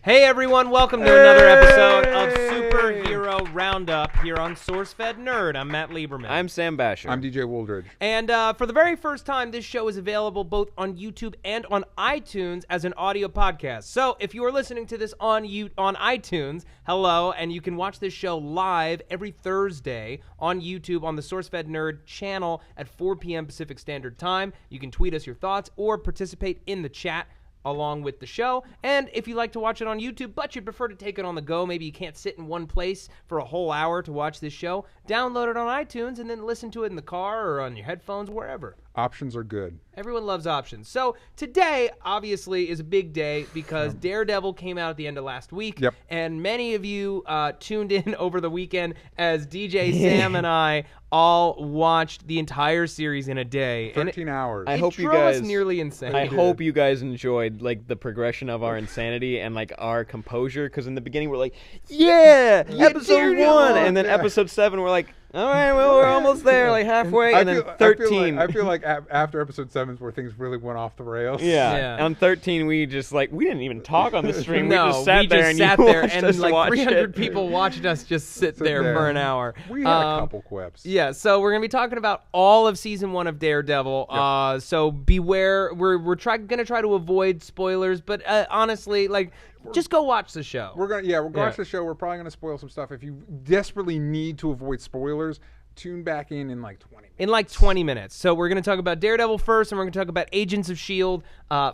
Hey everyone, welcome to another episode of Superhero Roundup here on SourceFedNERD. I'm Matt Lieberman. I'm Sam Basher. I'm DJ Wooldridge. And for the very first time, this show is available both on YouTube and on iTunes as an audio podcast. So if you are listening to this on iTunes, hello, and you can watch this show live every Thursday on YouTube on the SourceFedNERD channel at 4 p.m. Pacific Standard Time. You can tweet us your thoughts or participate in the chat along with the show. And if you like to watch it on YouTube, but you'd prefer to take it on the go, maybe you can't sit in one place for a whole hour to watch this show, download it on iTunes and then listen to it in the car or on your headphones, wherever. Options are good. Everyone loves options. So today, obviously, is a big day because Daredevil came out at the end of last week. Yep. And many of you tuned in over the weekend as DJ Sam and I all watched the entire series in a day. 13 hours. I hope you drove guys us nearly insane. I hope you guys enjoyed like the progression of our insanity and like our composure, because in the beginning we're like, yeah, episode 1, and then episode 7 we're like, all right, well, we're almost there, like halfway, and then 13. I feel like after episode 7 is where things really went off the rails. Yeah. On 13 we just like, we didn't even talk on the stream. No, we just sat there and like 300 people watched us just sit there for an hour. We had a couple quips. Yeah, so we're going to be talking about all of season 1 of Daredevil. Yep. So beware. We're going to try to avoid spoilers, but honestly, like, just go watch the show. We're gonna watch the show. We're probably gonna spoil some stuff. If you desperately need to avoid spoilers, tune back in like 20 minutes. In like 20 minutes. So we're going to talk about Daredevil first, and we're going to talk about Agents of S.H.I.E.L.D.,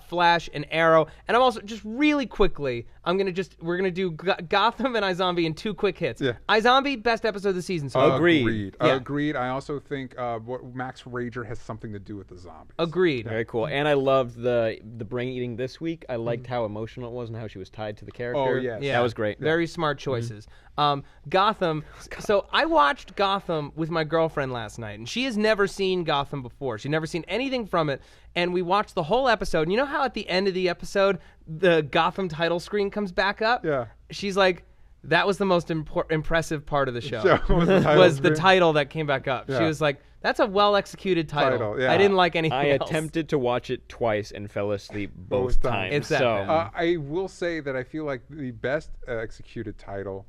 Flash, and Arrow. And I'm also, just really quickly, we're going to do Gotham and iZombie in 2 quick hits. Yeah. iZombie, best episode of the season. So Agreed. Agreed. I also think what Max Rager has something to do with the zombies. Agreed. Very cool. And I loved the brain eating this week. I liked how emotional it was and how she was tied to the character. Oh, yes. Yeah, that was great. Very smart choices. Gotham. So I watched Gotham with my girlfriend last night, and she has never seen Gotham before. She'd never seen anything from it, and we watched the whole episode. And you know how at the end of the episode, the Gotham title screen comes back up? Yeah. She's like, that was the most impressive part of the show. Was the title that came back up. Yeah. She was like, that's a well-executed title. Yeah. I didn't like anything I else. attempted to watch it twice and fell asleep both times. It's that so bad. I will say that I feel like the best executed title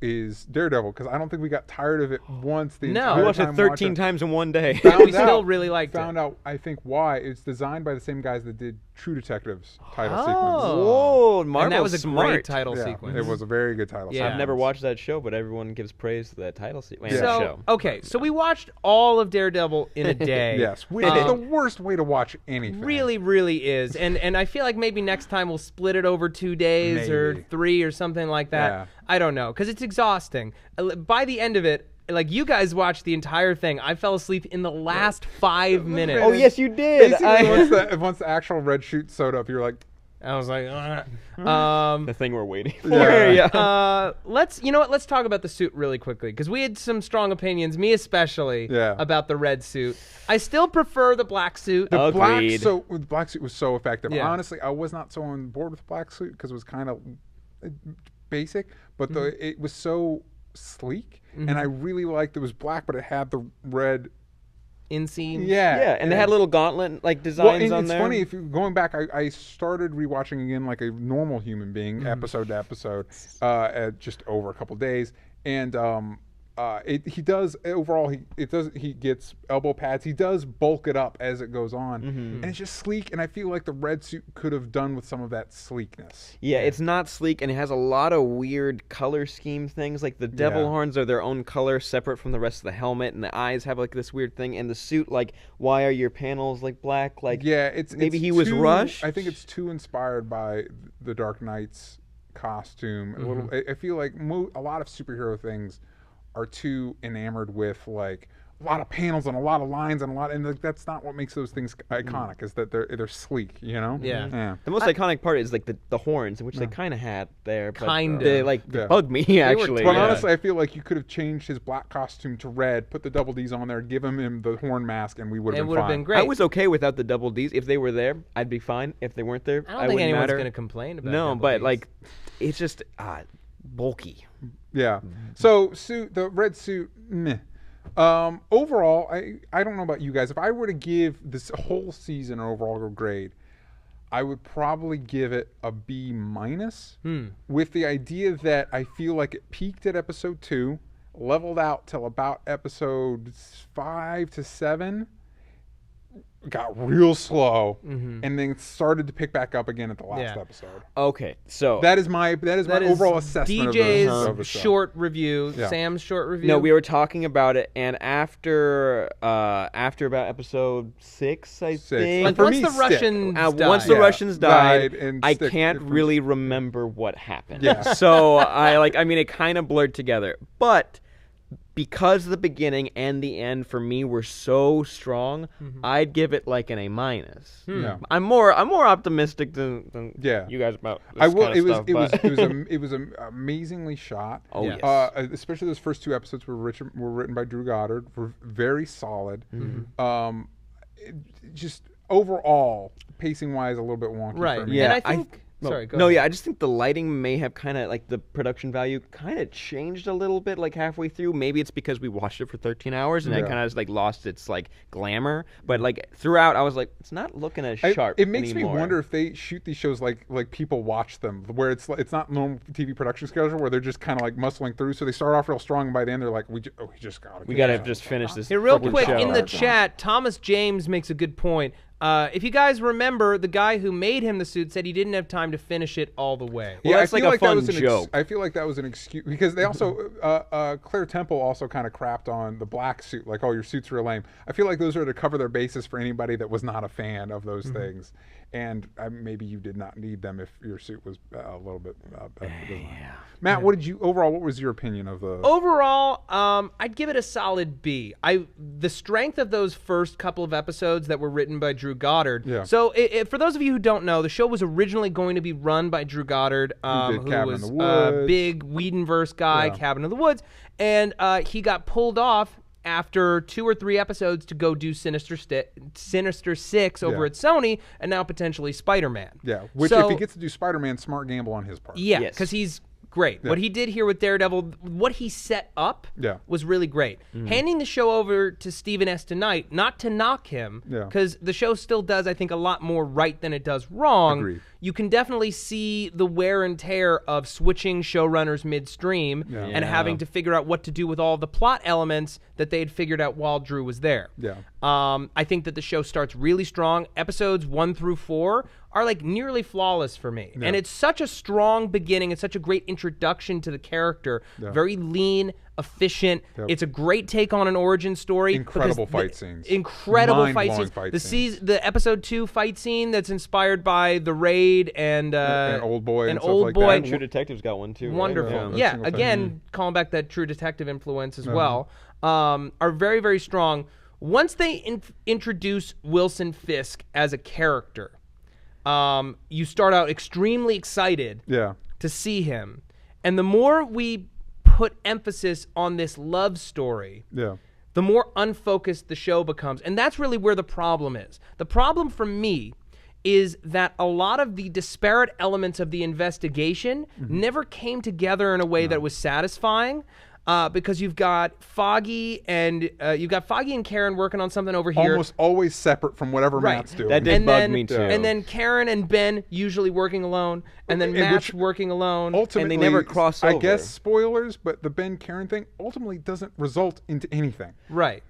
is Daredevil, because I don't think we got tired of it once. No. Entire we watched time it 13 times in one day. We still really liked it. Found out, I think, why. It's designed by the same guys that did True Detective's title sequence. Whoa, Marvel's And that was a smart. great title Yeah, sequence. it was a very good title Yeah. sequence. I've never watched that show, but everyone gives praise to that title sequence. So, show. okay, so we watched all of Daredevil in a day. Yes, it's the worst way to watch anything. Really, really is. And I feel like maybe next time we'll split it over 2 days or Maybe. 3 or something like that. Yeah. I don't know, because it's exhausting. By the end of it, like, you guys watched the entire thing. I fell asleep in the last 5 minutes. Oh, yes, you did. Basically, once the actual red shoot showed up, you're like, I was like, the thing we're waiting for. Yeah. let's talk about the suit really quickly, because we had some strong opinions, me especially, about the red suit. I still prefer the black suit. the Agreed. black suit was so effective. Yeah. Honestly, I was not so on board with the black suit because it was kind of basic, but it was so sleek, and I really liked it was black, but it had the red Inseam. Yeah, and they had little gauntlet like designs on it's there. funny, if you going back, I started rewatching again like a normal human being, episode to episode, just over a couple days, and he does overall. He gets elbow pads. He does bulk it up as it goes on, and it's just sleek. And I feel like the red suit could have done with some of that sleekness. Yeah, it's not sleek, and it has a lot of weird color scheme things. Like the devil horns are their own color, separate from the rest of the helmet, and the eyes have like this weird thing. And the suit, like, why are your panels like black? Like, Yeah, maybe it's he was too, rushed. I think it's too inspired by the Dark Knight's costume. A little. I feel like a lot of superhero things are too enamored with like a lot of panels and a lot of lines and like, that's not what makes those things iconic. Is that they're sleek, you know? Yeah. The most iconic part is like the horns, which they kind of had there. But Kinda. They bug me actually. But honestly, I feel like you could have changed his black costume to red, put the double D's on there, give him the horn mask, and we would have been fine. It would have been great. I was okay without the double D's. If they were there, I'd be fine. If they weren't there, I don't think anyone's matter. going to complain about No, double but Ds. like, it's just bulky. Yeah. So the red suit, meh. Overall, I don't know about you guys. If I were to give this whole season an overall grade, I would probably give it a B-, with the idea that I feel like it peaked at episode 2, leveled out till about episode 5 to 7, got real slow, and then started to pick back up again at the last episode. Okay, so that is my overall assessment DJ's of the show. short review, Sam's short review. No, we were talking about it, and after about episode 6, I think. Like, once the Russians died. Once the Russians died, and I can't really remember what happened. Yeah. So it kind of blurred together, but because the beginning and the end for me were so strong, I'd give it like an A-. Yeah. I'm more optimistic than you guys about this I will. kind of stuff. It was amazingly shot. Oh yes. Especially those first 2 episodes were written by Drew Goddard. Were very solid. Just overall pacing wise, a little bit wonky for me. Yeah, and I think. Sorry, go ahead. No, yeah, I just think the lighting may have kind of, like, the production value kind of changed a little bit, like, halfway through. Maybe it's because we watched it for 13 hours, and it kind of, like, lost its, like, glamour. But, like, throughout, I was like, it's not looking as sharp It makes anymore. me wonder if they shoot these shows like people watch them, where it's not normal TV production schedule, where they're just kind of, like, muscling through. So they start off real strong, and by the end, they're like, we just gotta just finish this. Hey, real fucking quick, show. in the chat, Thomas James makes a good point. If you guys remember, the guy who made him the suit said he didn't have time to finish it all the way. Well, that's like a fun joke. I feel like that was an excuse, because they also Claire Temple also kind of crapped on the black suit, like, oh, your suits are lame. I feel like those are to cover their bases for anybody that was not a fan of those things, and maybe you did not need them if your suit was a little bit better. Matt, what was your opinion of the overall? I'd give it a solid B. The strength of those first couple of episodes that were written by Drew Goddard. Yeah. So for those of you who don't know, the show was originally going to be run by Drew Goddard, who was a big Whedonverse guy, Cabin in the Woods, and he got pulled off after 2 or 3 episodes to go do Sinister 6 over at Sony, and now potentially Spider-Man. Yeah, which if he gets to do Spider-Man, smart gamble on his part. Yeah, because he's great. Yeah. What he did here with Daredevil, what he set up was really great. Handing the show over to Stephen S. tonight, not to knock him, because the show still does, I think, a lot more right than it does wrong. Agreed. You can definitely see the wear and tear of switching showrunners midstream and having to figure out what to do with all the plot elements that they had figured out while Drew was there. Yeah. I think that the show starts really strong. Episodes 1 through 4 are like nearly flawless for me. And it's such a strong beginning. It's such a great introduction to the character. Very lean, efficient. It's a great take on an origin story. Incredible fight scenes. Incredible fight scenes. The episode 2 fight scene that's inspired by The Raid and Old Boy and Old like Boy. that. And True Detective's got one too. Wonderful. Right? Yeah, again, calling back that True Detective influence as well, are very, very strong. Once they introduce Wilson Fisk as a character, you start out extremely excited to see him. And the more we put emphasis on this love story, the more unfocused the show becomes. And that's really where the problem is. The problem for me is that a lot of the disparate elements of the investigation never came together in a way that was satisfying. Because you've got Foggy and Karen working on something over here. Almost always separate from whatever Matt's doing. That did bug me too. And then Karen and Ben usually working alone, and then Matt's working alone. Ultimately, and they never cross over. I guess spoilers, but the Ben Karen thing ultimately doesn't result into anything. Right.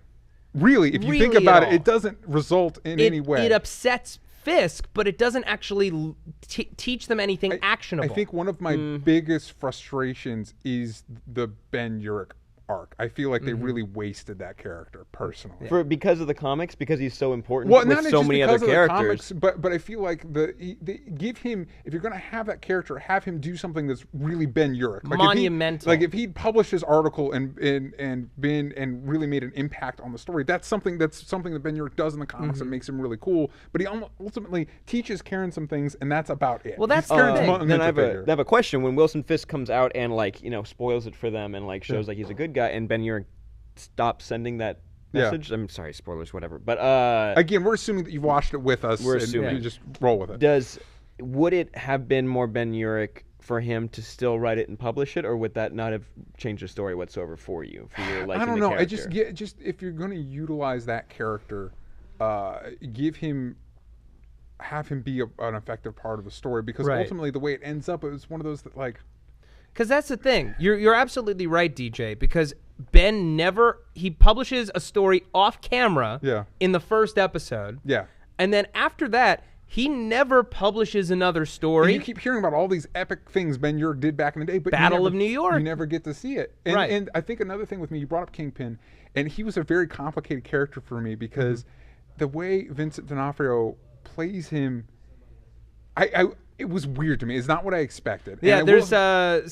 Really, if you think about it, it doesn't result in any way. It upsets Fisk, but it doesn't actually teach them anything actionable. I think one of my biggest frustrations is the Ben Urich arc. I feel like they really wasted that character personally. Because of the comics, because he's so important Well, with not so just many because other of characters. the comics, but I feel like they give him, if you're going to have that character, have him do something that's really Ben Urich. Like monumental. If he'd published his article and really made an impact on the story, that's something that Ben Urich does in the comics that makes him really cool. But he ultimately teaches Karen some things, and that's about it. Well, that's Karen's the thing. Then I have a question. When Wilson Fisk comes out and spoils it for them and shows like he's a good guy, and Ben Urich stops sending that message. I'm sorry, spoilers, whatever. But again, we're assuming that you've watched it with us. We're assuming. You just roll with it. Would it have been more Ben Urich for him to still write it and publish it, or would that not have changed the story whatsoever for you? I don't know. I just if you're going to utilize that character, give him have him be an effective part of the story, because Right. ultimately the way it ends up, it was one of those that like. Because that's the thing. You're absolutely right, DJ, because Ben he publishes a story off camera Yeah. in the first episode. Yeah. And then after that, he never publishes another story. And you keep hearing about all these epic things Ben Urich did back in the day, but Battle of New York. You never get to see it. And, Right. and I think another thing with me, you brought up Kingpin, and he was a very complicated character for me because the way Vincent D'Onofrio plays him, it was weird to me. It's not what I expected. Yeah, And there's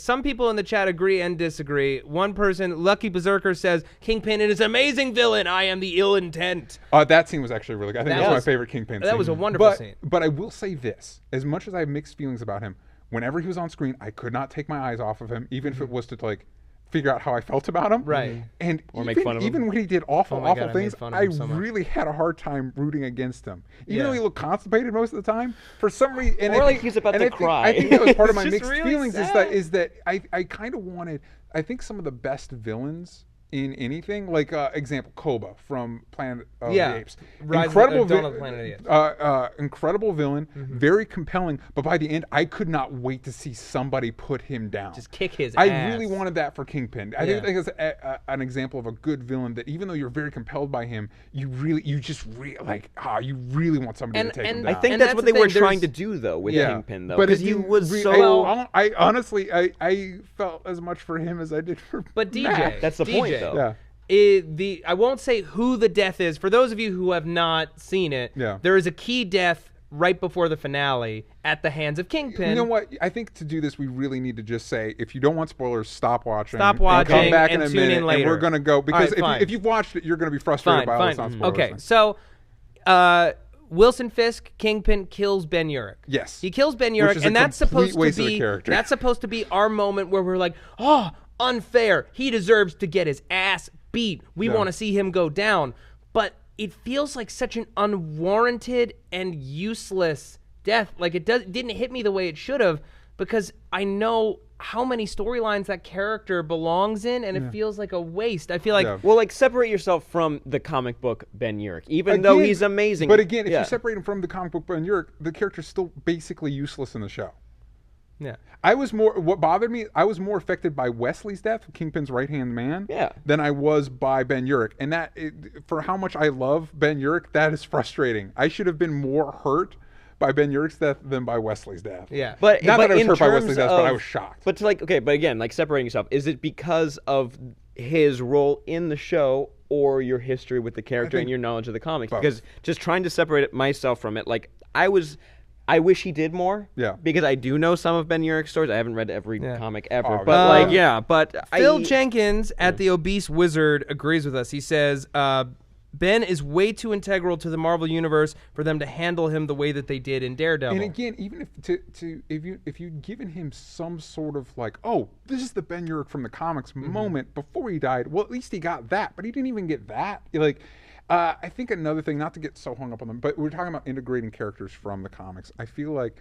some people in the chat agree and disagree. One person, Lucky Berserker, says, Kingpin is an amazing villain. I am the ill intent. That scene was actually really good. I think that was my favorite Kingpin scene. That was a wonderful scene. But I will say this. As much as I have mixed feelings about him, whenever he was on screen, I could not take my eyes off of him, even if it was to like figure out how I felt about him. Right. And Or even, make fun of him. even when he did awful God, I made things, fun of I him so much. really had a hard time rooting against him. Even Yeah. though he looked constipated most of the time, for some reason, and Or I like think, he's about and to I think- cry. I think that was part of my It's mixed just really feelings. sad. Is that I kind of wanted. I think some of the best villains in anything, like example Koba from Planet of the Apes, Rise of incredible Dawn of the Planet of the Apes. incredible villain, very compelling. But by the end, I could not wait to see somebody put him down. Just kick his I ass. really wanted that for Kingpin. I Yeah. think it's an example of a good villain that even though you're very compelled by him, you really want somebody And- to take him and down. I think And that's that's what the they were thing, trying to there's- do though with Yeah. Kingpin though, But because it he didn't was re- so. I honestly, I felt as much for him as I did for But DJ, Matt. That's the point, DJ, though. Yeah. I won't say who the death is. For those of you who have not seen it, Yeah. there is a key death right before the finale at the hands of Kingpin. You know what? I think to do this, we really need to just say, if you don't want spoilers, stop watching. Stop and watching come back and in a tune in minute, later. and we're gonna go because All right, fine. if you've watched it, you're gonna be frustrated by all this non-spoilers. Okay, thing. so Wilson Fisk, Kingpin, kills Ben Urich. Yes. He kills Ben Which Urich, is a and that's complete supposed waste to of a be character. that's supposed to be our moment where we're like, oh, unfair. He deserves to get his ass beat. We Yeah. want to see him go down. But it feels like such an unwarranted and useless death. Like it didn't hit me the way it should have, because I know how many storylines that character belongs in, and it feels like a waste. I feel like Yeah. Well, like separate yourself from the comic book Ben Urich, even though Again, he's amazing. But again, if Yeah. you separate him from the comic book Ben Urich, the character's still basically useless in the show. yeah. What bothered me, I was more affected by Wesley's death, Kingpin's right-hand man, Yeah. than I was by Ben Urich. And for how much I love Ben Urich, that is frustrating. I should have been more hurt by Ben Urich's death than by Wesley's death. Yeah. But Not but that I was in hurt by terms Wesley's death, but I of- was shocked. But to but again, like separating yourself, is it because of his role in the show or your history with the character and think your knowledge of the comics? both. Because just trying to separate myself from it, like I wish he did more. Yeah. Because I do know some of Ben Urich's stories. I haven't read every Yeah. comic ever, Oh, but yeah. but Phil Jenkins at the Obese Wizard agrees with us. He says, Ben is way too integral to the Marvel Universe for them to handle him the way that they did in Daredevil. And again, even if you'd given him some sort of like, oh, this is the Ben Urich from the comics moment before he died, well, at least he got that, but he didn't even get that. Like, I think another thing, not to get so hung up on them, but we're talking about integrating characters from the comics. I feel like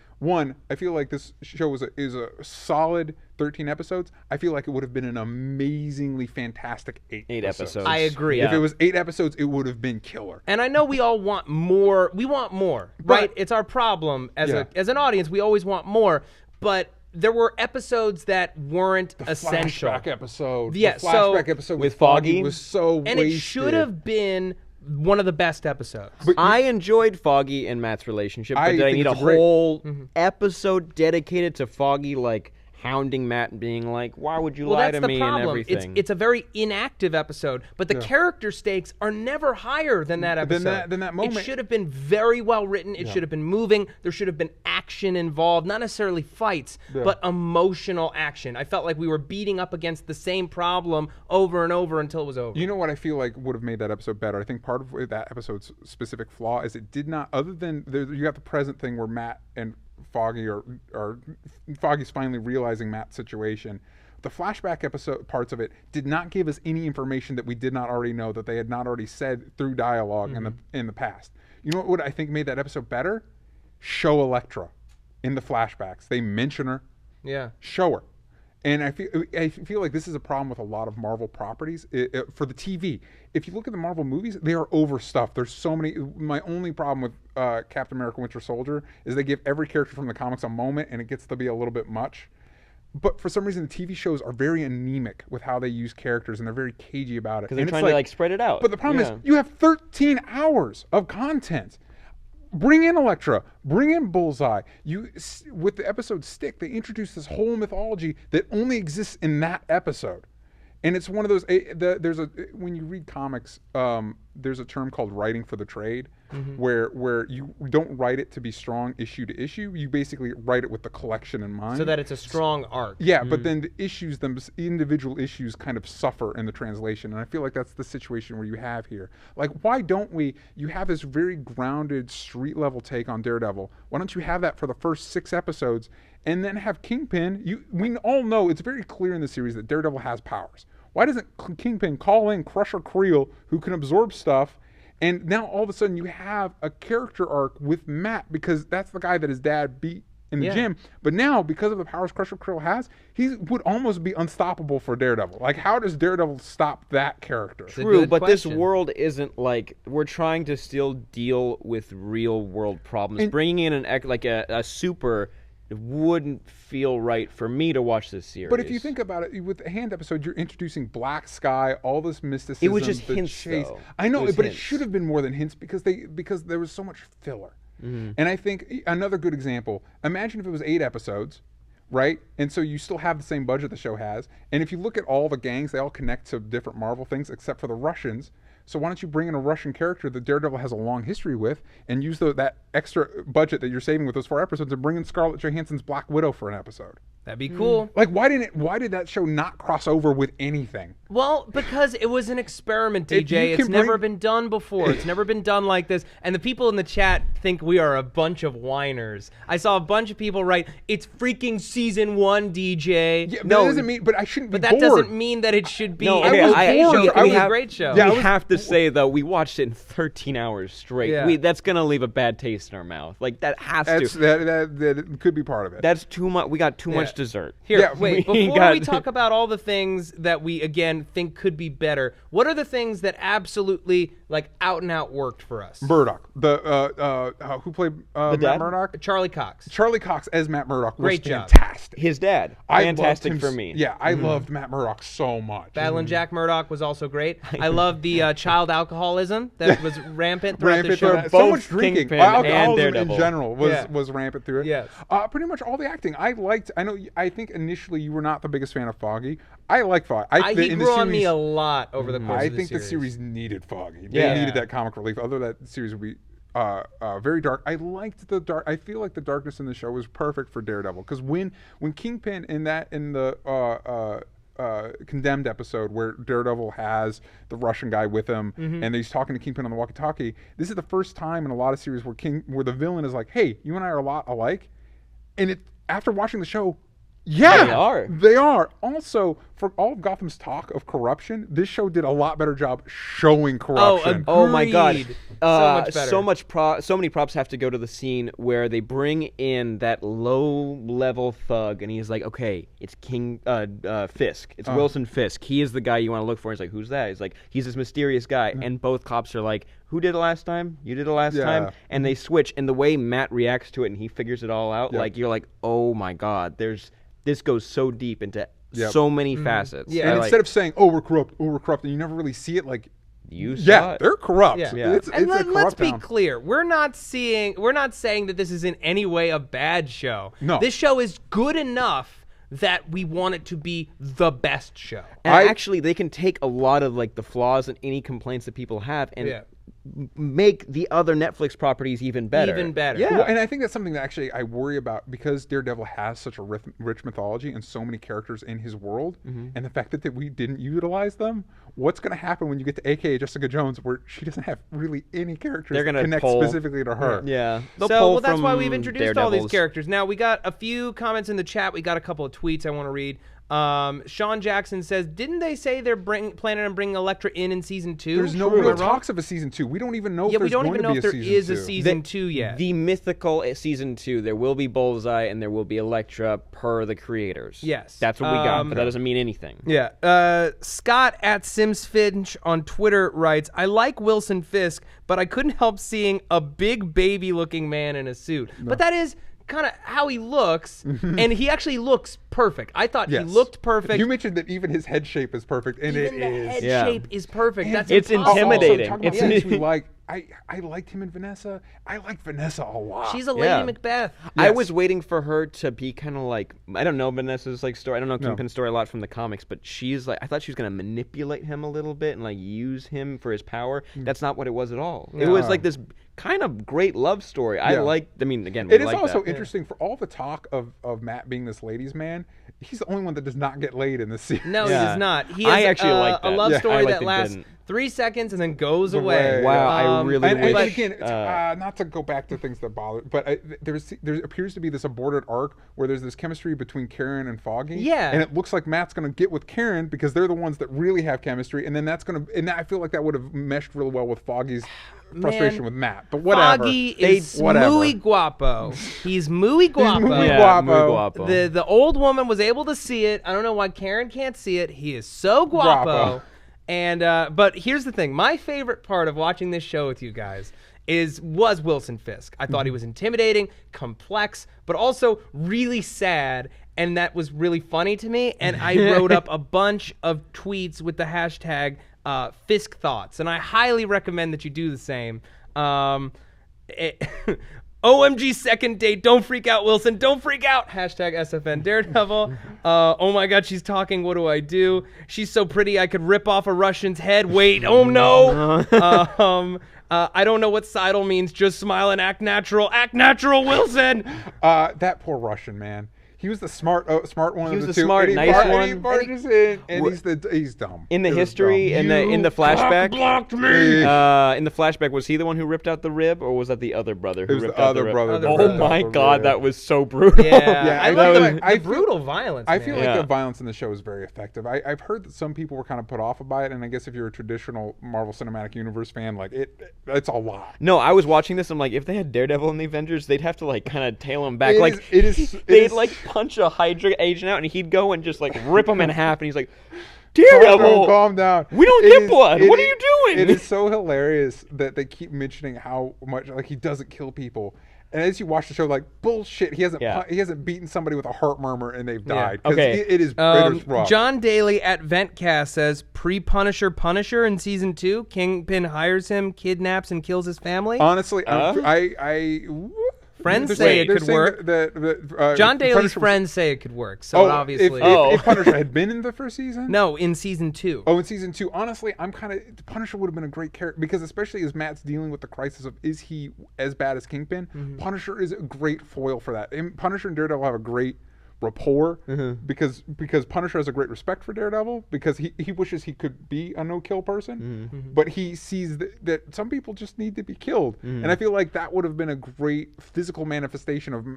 this show is a solid 13 episodes. I feel like it would have been an amazingly fantastic 8 episodes. I agree. If it was 8 episodes, it would have been killer. And I know we all want more. We want more, right? It's our problem as Yeah. as an audience. We always want more, but there were episodes that weren't essential. Flashback episode. Yeah, the flashback episode with Foggy was so And wasted. it should have been one of the best episodes. I enjoyed Foggy and Matt's relationship, but I did I think need a it's great. whole episode dedicated to Foggy, like hounding Matt and being like, "Why would you Well, lie that's to the me?" and problem. everything. It's a very inactive episode, but the character stakes are never higher than that episode. Than that moment. It should have been very well written. It should have been moving. There should have been action involved, not necessarily fights, but emotional action. I felt like we were beating up against the same problem over and over until it was over. You know what I feel like would have made that episode better? I think part of that episode's specific flaw is it did not, other than you got the present thing where Matt and Foggy are Foggy's finally realizing Matt's situation. The flashback episode parts of it did not give us any information that we did not already know, that they had not already said through dialogue in the past. You know what I think made that episode better? Show Elektra in the flashbacks. They mention her. Yeah. Show her. And I feel like this is a problem with a lot of Marvel properties for the TV. If you look at the Marvel movies, they are overstuffed. There's so many. My only problem with Captain America: Winter Soldier is they give every character from the comics a moment, and it gets to be a little bit much. But for some reason, the TV shows are very anemic with how they use characters, and they're very cagey about it. Because they're trying to like spread it out. But the problem is, you have 13 hours of content. Bring in Elektra, bring in Bullseye. With the episode Stick, they introduce this whole mythology that only exists in that episode. And it's one of those, when you read comics, there's a term called writing for the trade, where you don't write it to be strong issue to issue. You basically write it with the collection in mind. So that it's a strong arc. Yeah, but then the individual issues kind of suffer in the translation. And I feel like that's the situation where you have here. Like, why don't you have this very grounded street level take on Daredevil. Why don't you have that for the first 6 episodes and then have Kingpin? We all know, it's very clear in the series that Daredevil has powers. Why doesn't Kingpin call in Crusher Creel, who can absorb stuff? And now all of a sudden you have a character arc with Matt, because that's the guy that his dad beat in the gym. But now, because of the powers Crusher Creel has, he would almost be unstoppable for Daredevil. Like, how does Daredevil stop that character? True, but this world isn't like, we're trying to still deal with real world problems. Bringing in a super wouldn't feel right for me to watch this series. But if you think about it, with the Hand episode, you're introducing Black Sky, all this mysticism. It was just hints, though. I know, but it should have been more than hints because there was so much filler. And I think another good example, imagine if it was 8 episodes, right? And so you still have the same budget the show has. And if you look at all the gangs, they all connect to different Marvel things except for the Russians. So why don't you bring in a Russian character that Daredevil has a long history with and use that extra budget that you're saving with those 4 episodes and bring in Scarlett Johansson's Black Widow for an episode? That'd be cool. Like, why did that show not cross over with anything? Well, because it was an experiment, DJ. It's never been done before. It's never been done like this. And the people in the chat think we are a bunch of whiners. I saw a bunch of people write, "It's freaking season 1, DJ." Yeah, but that doesn't mean. But I shouldn't be But that bored. doesn't mean that it should be. No, It was a great show. Yeah, we have to say, though, we watched it in 13 hours straight. Yeah. That's going to leave a bad taste in our mouth. Like, that has to. That could be part of it. That's too much. We got too much dessert. Here, wait, before we talk about all the things that we, again, think could be better, what are the things that absolutely, like, out and out worked for us? Murdoch, who played Matt Murdock? Charlie Cox. Charlie Cox as Matt Murdock was Great job. fantastic. His dad, fantastic for me. Yeah, I loved Matt Murdock so much. Battling Jack Murdock was also great. I love the child alcoholism that was rampant throughout the show. So much drinking. Kingpin Alcoholism and in general was rampant through it. Yes. Pretty much all the acting. I think initially you were not the biggest fan of Foggy. I like Foggy. He grew on me a lot over the course of the series. I think the series needed Foggy. They needed that comic relief. Otherwise, that series would be very dark. I liked the dark. I feel like the darkness in the show was perfect for Daredevil, because when Kingpin in the Condemned episode where Daredevil has the Russian guy with him and he's talking to Kingpin on the walkie-talkie, this is the first time in a lot of series where the villain is like, "Hey, you and I are a lot alike," and after watching the show. Yeah, they are. Also, for all of Gotham's talk of corruption, this show did a lot better job showing corruption. Oh my God! So much better. So many props have to go to the scene where they bring in that low-level thug, and he's like, "Okay, it's King Fisk. It's Wilson Fisk. He is the guy you want to look for." He's like, "Who's that?" He's like, "He's this mysterious guy." And both cops are like, "Who did it last time? You did it last time?" And they switch, and the way Matt reacts to it, and he figures it all out, like you're like, "Oh my God!" This goes so deep into so many facets. Yeah, and instead of saying, "Oh, we're corrupt," and you never really see it, like, they're corrupt. Yeah. Let's be clear. We're not saying that this is in any way a bad show. No. This show is good enough that we want it to be the best show. And actually, they can take a lot of like the flaws and any complaints that people have and make the other Netflix properties even better. Yeah. Well, and I think that's something that actually I worry about, because Daredevil has such a rich mythology and so many characters in his world, and the fact that we didn't utilize them. What's going to happen when you get to AKA Jessica Jones, where she doesn't have really any characters that connect specifically to her? Yeah. That's why we've introduced all these characters. Now, we got a few comments in the chat. We got a couple of tweets I want to read. Sean Jackson says, didn't they say they're planning on bringing Elektra in season 2? There's no real talks of a season 2. We don't even know if there's going to be a season 2. Yeah, we don't even know if there is a season 2 yet. The mythical season 2, there will be Bullseye and there will be Elektra per the creators. Yes. That's what we got, but that doesn't mean anything. Yeah. Scott at SimsFinch on Twitter writes, I like Wilson Fisk, but I couldn't help seeing a big baby-looking man in a suit. No. But that is kind of how he looks, and he actually looks perfect. I thought he looked perfect. You mentioned that even his head shape is perfect, and even the head shape is perfect. And that's it's intimidating. Also, talking about things we like. I liked him and Vanessa. I like Vanessa a lot. She's a Lady Macbeth. Yes. I was waiting for her to be kind of like, I don't know Vanessa's like story. I don't know Kingpin's story a lot from the comics, but she's like, I thought she was going to manipulate him a little bit and like use him for his power. That's not what it was at all. It was like this kind of great love story. I mean, again, it is also interesting for all the talk of Matt being this ladies' man. He's the only one that does not get laid in this series. No, he does not. He has actually like that. A love story that lasts 3 seconds and then goes away. Wow, I really wish. And again, not to go back to things that bother, but there appears to be this aborted arc where there's this chemistry between Karen and Foggy. Yeah. And it looks like Matt's going to get with Karen because they're the ones that really have chemistry, and then I feel like that would have meshed really well with Foggy's frustration with Matt. But whatever. Foggy is muy guapo. He's muy guapo. He's muy guapo. The old woman was able to see it. I don't know why Karen can't see it. He is so guapo. And but here's the thing. My favorite part of watching this show with you guys was Wilson Fisk. I thought he was intimidating, complex, but also really sad. And that was really funny to me. And I wrote up a bunch of tweets with the hashtag Fisk Thoughts. And I highly recommend that you do the same. OMG second date. Don't freak out, Wilson. Don't freak out. Hashtag SFN Daredevil. Oh my God, she's talking. What do I do? She's so pretty I could rip off a Russian's head. Wait. Oh no. I don't know what sidle means. Just smile and act natural. Act natural, Wilson. That poor Russian man. He was the smart one. He was the the two. smart, nice one. He barges in, and he's dumb. In the history, in the flashback, blocked me. In the flashback, was he the one who ripped out the rib, or was that the other brother who ripped out the rib? Brother. Oh my God, that was so brutal. Yeah, I love the brutal violence. I feel like the violence in the show is very effective. I've heard that some people were kind of put off by it, and I guess if you're a traditional Marvel Cinematic Universe fan, like it's a lot. No, I was watching this. I'm like, if they had Daredevil in the Avengers, they'd have to like kind of tail him back. They'd like punch a Hydra agent out, and he'd go and just like rip him in half, and he's like, Daredevil, calm down. We don't get blood. What are you doing? It is so hilarious that they keep mentioning how much like he doesn't kill people. And as you watch the show, like bullshit, he hasn't beaten somebody with a heart murmur and they've died. Okay, it is rough. John Daly at Ventcast says Punisher in season 2, Kingpin hires him, kidnaps and kills his family. Honestly, friends say it could work. John Daly's friends say it could work. So obviously, if Punisher had been in the first season, no, in season 2. Oh, in season 2. Honestly, Punisher would have been a great character because especially as Matt's dealing with the crisis of is he as bad as Kingpin? Mm-hmm. Punisher is a great foil for that. And Punisher and Daredevil have a great rapport because Punisher has a great respect for Daredevil because he wishes he could be a no-kill person, but he sees that some people just need to be killed, and I feel like that would have been a great physical manifestation of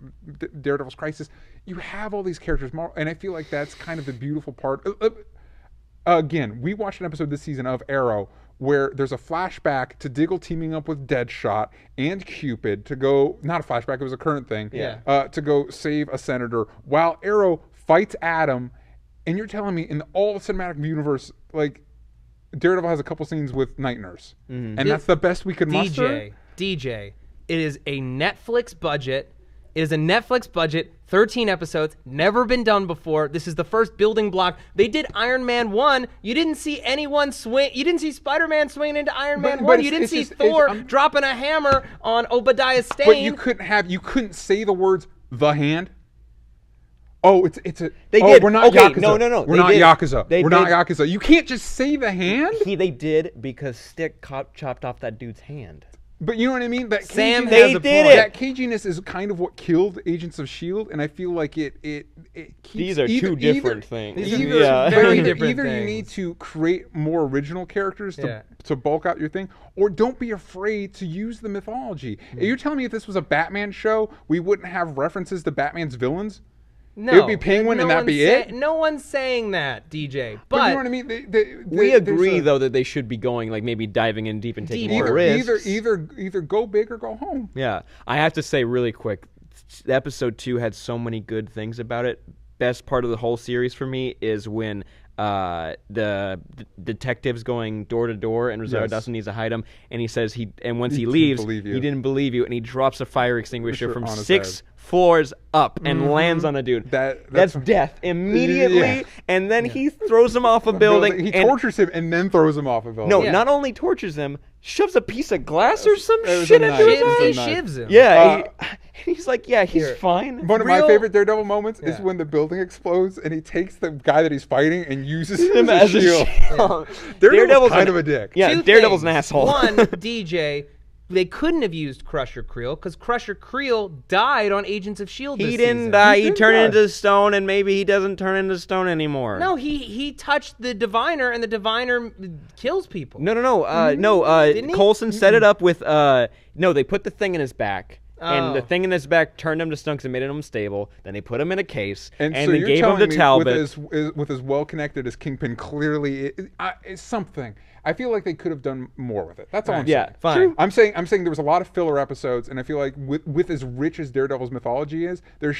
Daredevil's crisis. You have all these characters, and I feel like that's kind of the beautiful part. Again, we watched an episode this season of Arrow where there's a flashback to Diggle teaming up with Deadshot and Cupid to go, not a flashback, it was a current thing, to go save a senator while Arrow fights Adam, and you're telling me in all the cinematic universe, like, Daredevil has a couple scenes with Night Nurse, and that's the best we could muster? DJ, it is a Netflix budget. It is a Netflix budget, 13 episodes, never been done before. This is the first building block. They did Iron Man 1. You didn't see anyone swing. You didn't see Spider-Man swinging into Iron Man 1. You didn't see Thor dropping a hammer on Obadiah Stane. But you couldn't say the words "the hand." Oh, it's a. They did. We're not Yakuza. No. We're not Yakuza. We're not Yakuza. You can't just say the hand. They did because Stick chopped off that dude's hand. But you know what I mean? That Sam caginess, has a point. That caginess is kind of what killed Agents of S.H.I.E.L.D., and I feel like it keeps... These are two different things. Very different things. Either you need to create more original characters to bulk out your thing, or don't be afraid to use the mythology. You're telling me if this was a Batman show, we wouldn't have references to Batman's villains? No, it would be Penguin and that'd be it. No one's saying that, DJ. But But you know what I mean? We agree though that they should be going like maybe diving in deep and taking more risks. Either go big or go home. Yeah, I have to say really quick, episode 2 had so many good things about it. Best part of the whole series for me is when the detective's going door to door and Rosario Dawson needs to hide him, and he says once he leaves, he didn't believe you, and he drops a fire extinguisher from 6 floors up and lands on a dude. That's death immediately, and then he throws him off a building. He tortures him and then throws him off a building. No, not only tortures him, shoves a piece of glass or some shit into his eye. He shivs him. Yeah, he's like, he's fine. One of my favorite Daredevil moments is when the building explodes and he takes the guy that he's fighting and uses him as a shield. Daredevil's kind of a dick. Yeah, Daredevil's an asshole. One, DJ, they couldn't have used Crusher Creel because Crusher Creel died on Agents of S.H.I.E.L.D. He didn't die. He turned into stone, and maybe he doesn't turn into stone anymore. No, he touched the Diviner, and the Diviner kills people. No. Coulson set it up with they put the thing in his back. And the thing in his back turned him to stone because it made him unstable. Then they put him in a case, and so they gave him to Talbot. With as well connected as Kingpin, clearly it's something. I feel like they could have done more with it. That's all I'm saying. Yeah, fine. I'm saying there was a lot of filler episodes, and I feel like with as rich as Daredevil's mythology is, there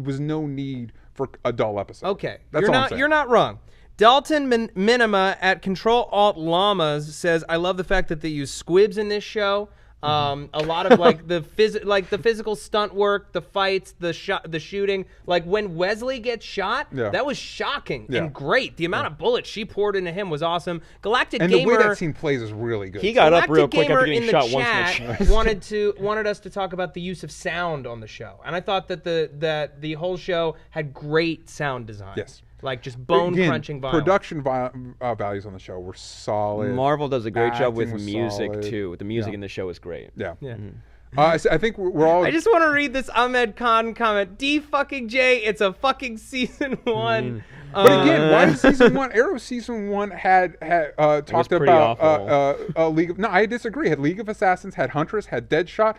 was no need for a dull episode. Okay, That's all I'm saying. You're not wrong. Dalton Minima at Control Alt Llamas says, "I love the fact that they use squibs in this show. A lot of like the physical stunt work, the fights, the shooting. Like when Wesley gets shot, that was shocking and great. The amount of bullets she poured into him was awesome. Galactic and Gamer, the way that scene plays is really good. He got up real quick after getting shot once in the chat. wanted us to talk about the use of sound on the show, and I thought that the whole show had great sound design. Yes. Like just bone-crunching violence. Production values on the show were solid. Marvel does a great job with music, solid. too. The music in the show is great. Yeah. Mm-hmm. I think we're all... I just want to read this Ahmed Khan comment. D-fucking-J, it's a fucking season 1. But again, why did season 1? Arrow season 1 had talked about League of... No, I disagree. Had League of Assassins, had Huntress, had Deadshot,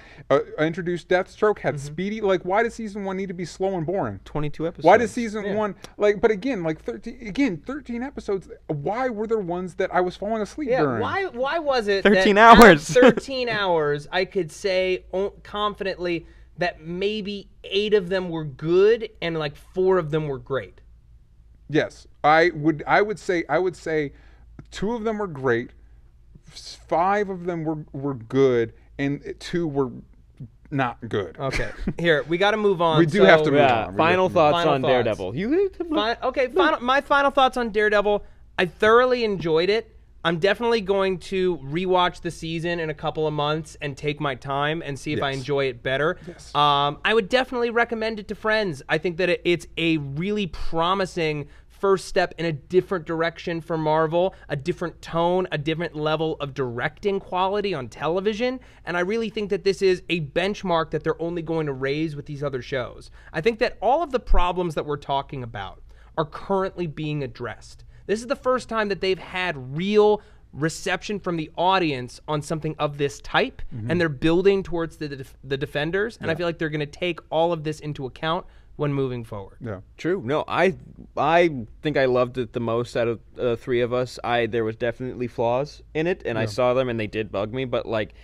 introduced Deathstroke, had Speedy. Like, why does season 1 need to be slow and boring? 22 episodes. Why does season 1... Like, but again, 13 episodes. Why were there ones that I was falling asleep during? Why was it 13 that hours. at 13 hours, I could say confidently that maybe 8 of them were good and like 4 of them were great? Yes, I would say 2 of them were great, 5 of them were good, and 2 were not good. Okay, here we got to move on. We do have to move on. Final thoughts on thoughts. Daredevil. My final thoughts on Daredevil. I thoroughly enjoyed it. I'm definitely going to rewatch the season in a couple of months and take my time and see if I enjoy it better. Yes. I would definitely recommend it to friends. I think that it's a really promising first step in a different direction for Marvel, a different tone, a different level of directing quality on television, and I really think that this is a benchmark that they're only going to raise with these other shows. I think that all of the problems that we're talking about are currently being addressed. This is the first time that they've had real reception from the audience on something of this type, and they're building towards the Defenders, and I feel like they're going to take all of this into account when moving forward. Yeah, true. No, I think I loved it the most out of the 3 of us. There was definitely flaws in it, and I saw them, and they did bug me, but like,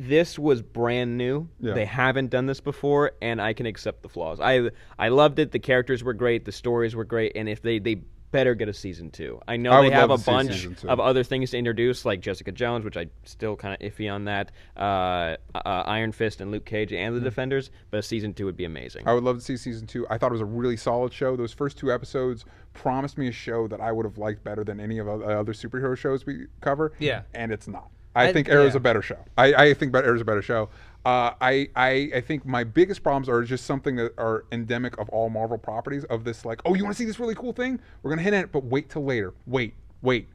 this was brand new. They haven't done this before, and I can accept the flaws. I loved it. The characters were great. The stories were great, and if they better get a season 2. I know they have a bunch of other things to introduce, like Jessica Jones, which I still kind of iffy on that, Iron Fist and Luke Cage and the Defenders, but a season 2 would be amazing. I would love to see season 2. I thought it was a really solid show. Those first 2 episodes promised me a show that I would have liked better than any of the other superhero shows we cover. Yeah. And it's not. I think Arrow's a better show. I think Arrow's a better show. I think my biggest problems are just something that are endemic of all Marvel properties, of this like, oh, you want to see this really cool thing? We're going to hint at it, but wait till later. Wait.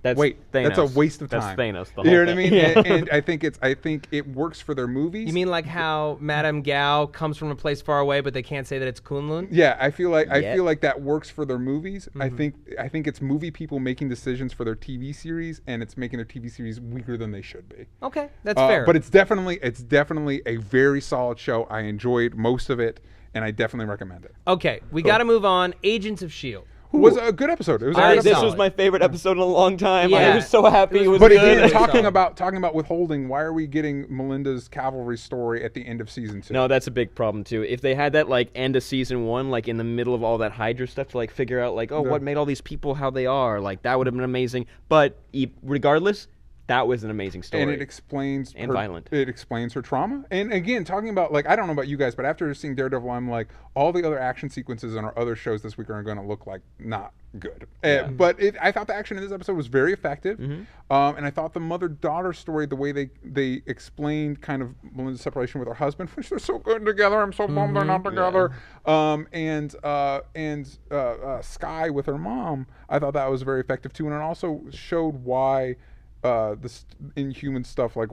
That's That's a waste of time. That's Thanos. You know what I mean? And I think it works for their movies. You mean like how Madame Gao comes from a place far away, but they can't say that it's Kunlun? Yeah, I feel like that works for their movies. I think it's movie people making decisions for their TV series, and it's making their TV series weaker than they should be. Okay, that's fair. But it's definitely a very solid show. I enjoyed most of it. and I definitely recommend it. Okay, we got to move on. Agents of S.H.I.E.L.D. It was a good episode. It was a good This episode. was my favorite episode in a long time. Yeah. I was so happy it was But good. again, talking about withholding, why are we getting Melinda's cavalry story at the end of season 2? No, that's a big problem too. If they had that like end of season 1, like in the middle of all that Hydra stuff to like figure out like, oh, what made all these people how they are, like that would have been amazing. But regardless, that was an amazing story. And it explains violent. It explains her trauma. And again, talking about like, I don't know about you guys, but after seeing Daredevil, I'm like, all the other action sequences in our other shows this week are going to look like not good. But I thought the action in this episode was very effective. And I thought the mother-daughter story, the way they explained kind of Melinda's separation with her husband, which they're so good together. I'm so bummed they're not together. And Sky with her mom, I thought that was very effective too. And it also showed why this Inhuman stuff, like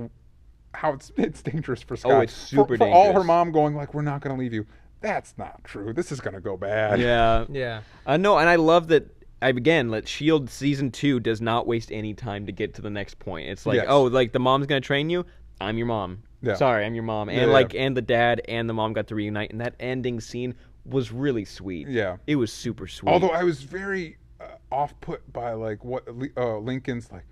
how it's dangerous for Sky. Oh, it's super for all her dangerous. mom going like, we're not going to leave you. That's not true. This is going to go bad. Yeah. Yeah. No, and I love that. Again, S.H.I.E.L.D. season 2 does not waste any time to get to the next point. It's like, Yes. oh, like the mom's gonna train you. I'm your mom. Yeah. Sorry, I'm your mom. And and the dad and the mom got to reunite, and that ending scene was really sweet. Yeah. It was super sweet. Although I was very off-put by like what Lincoln's like,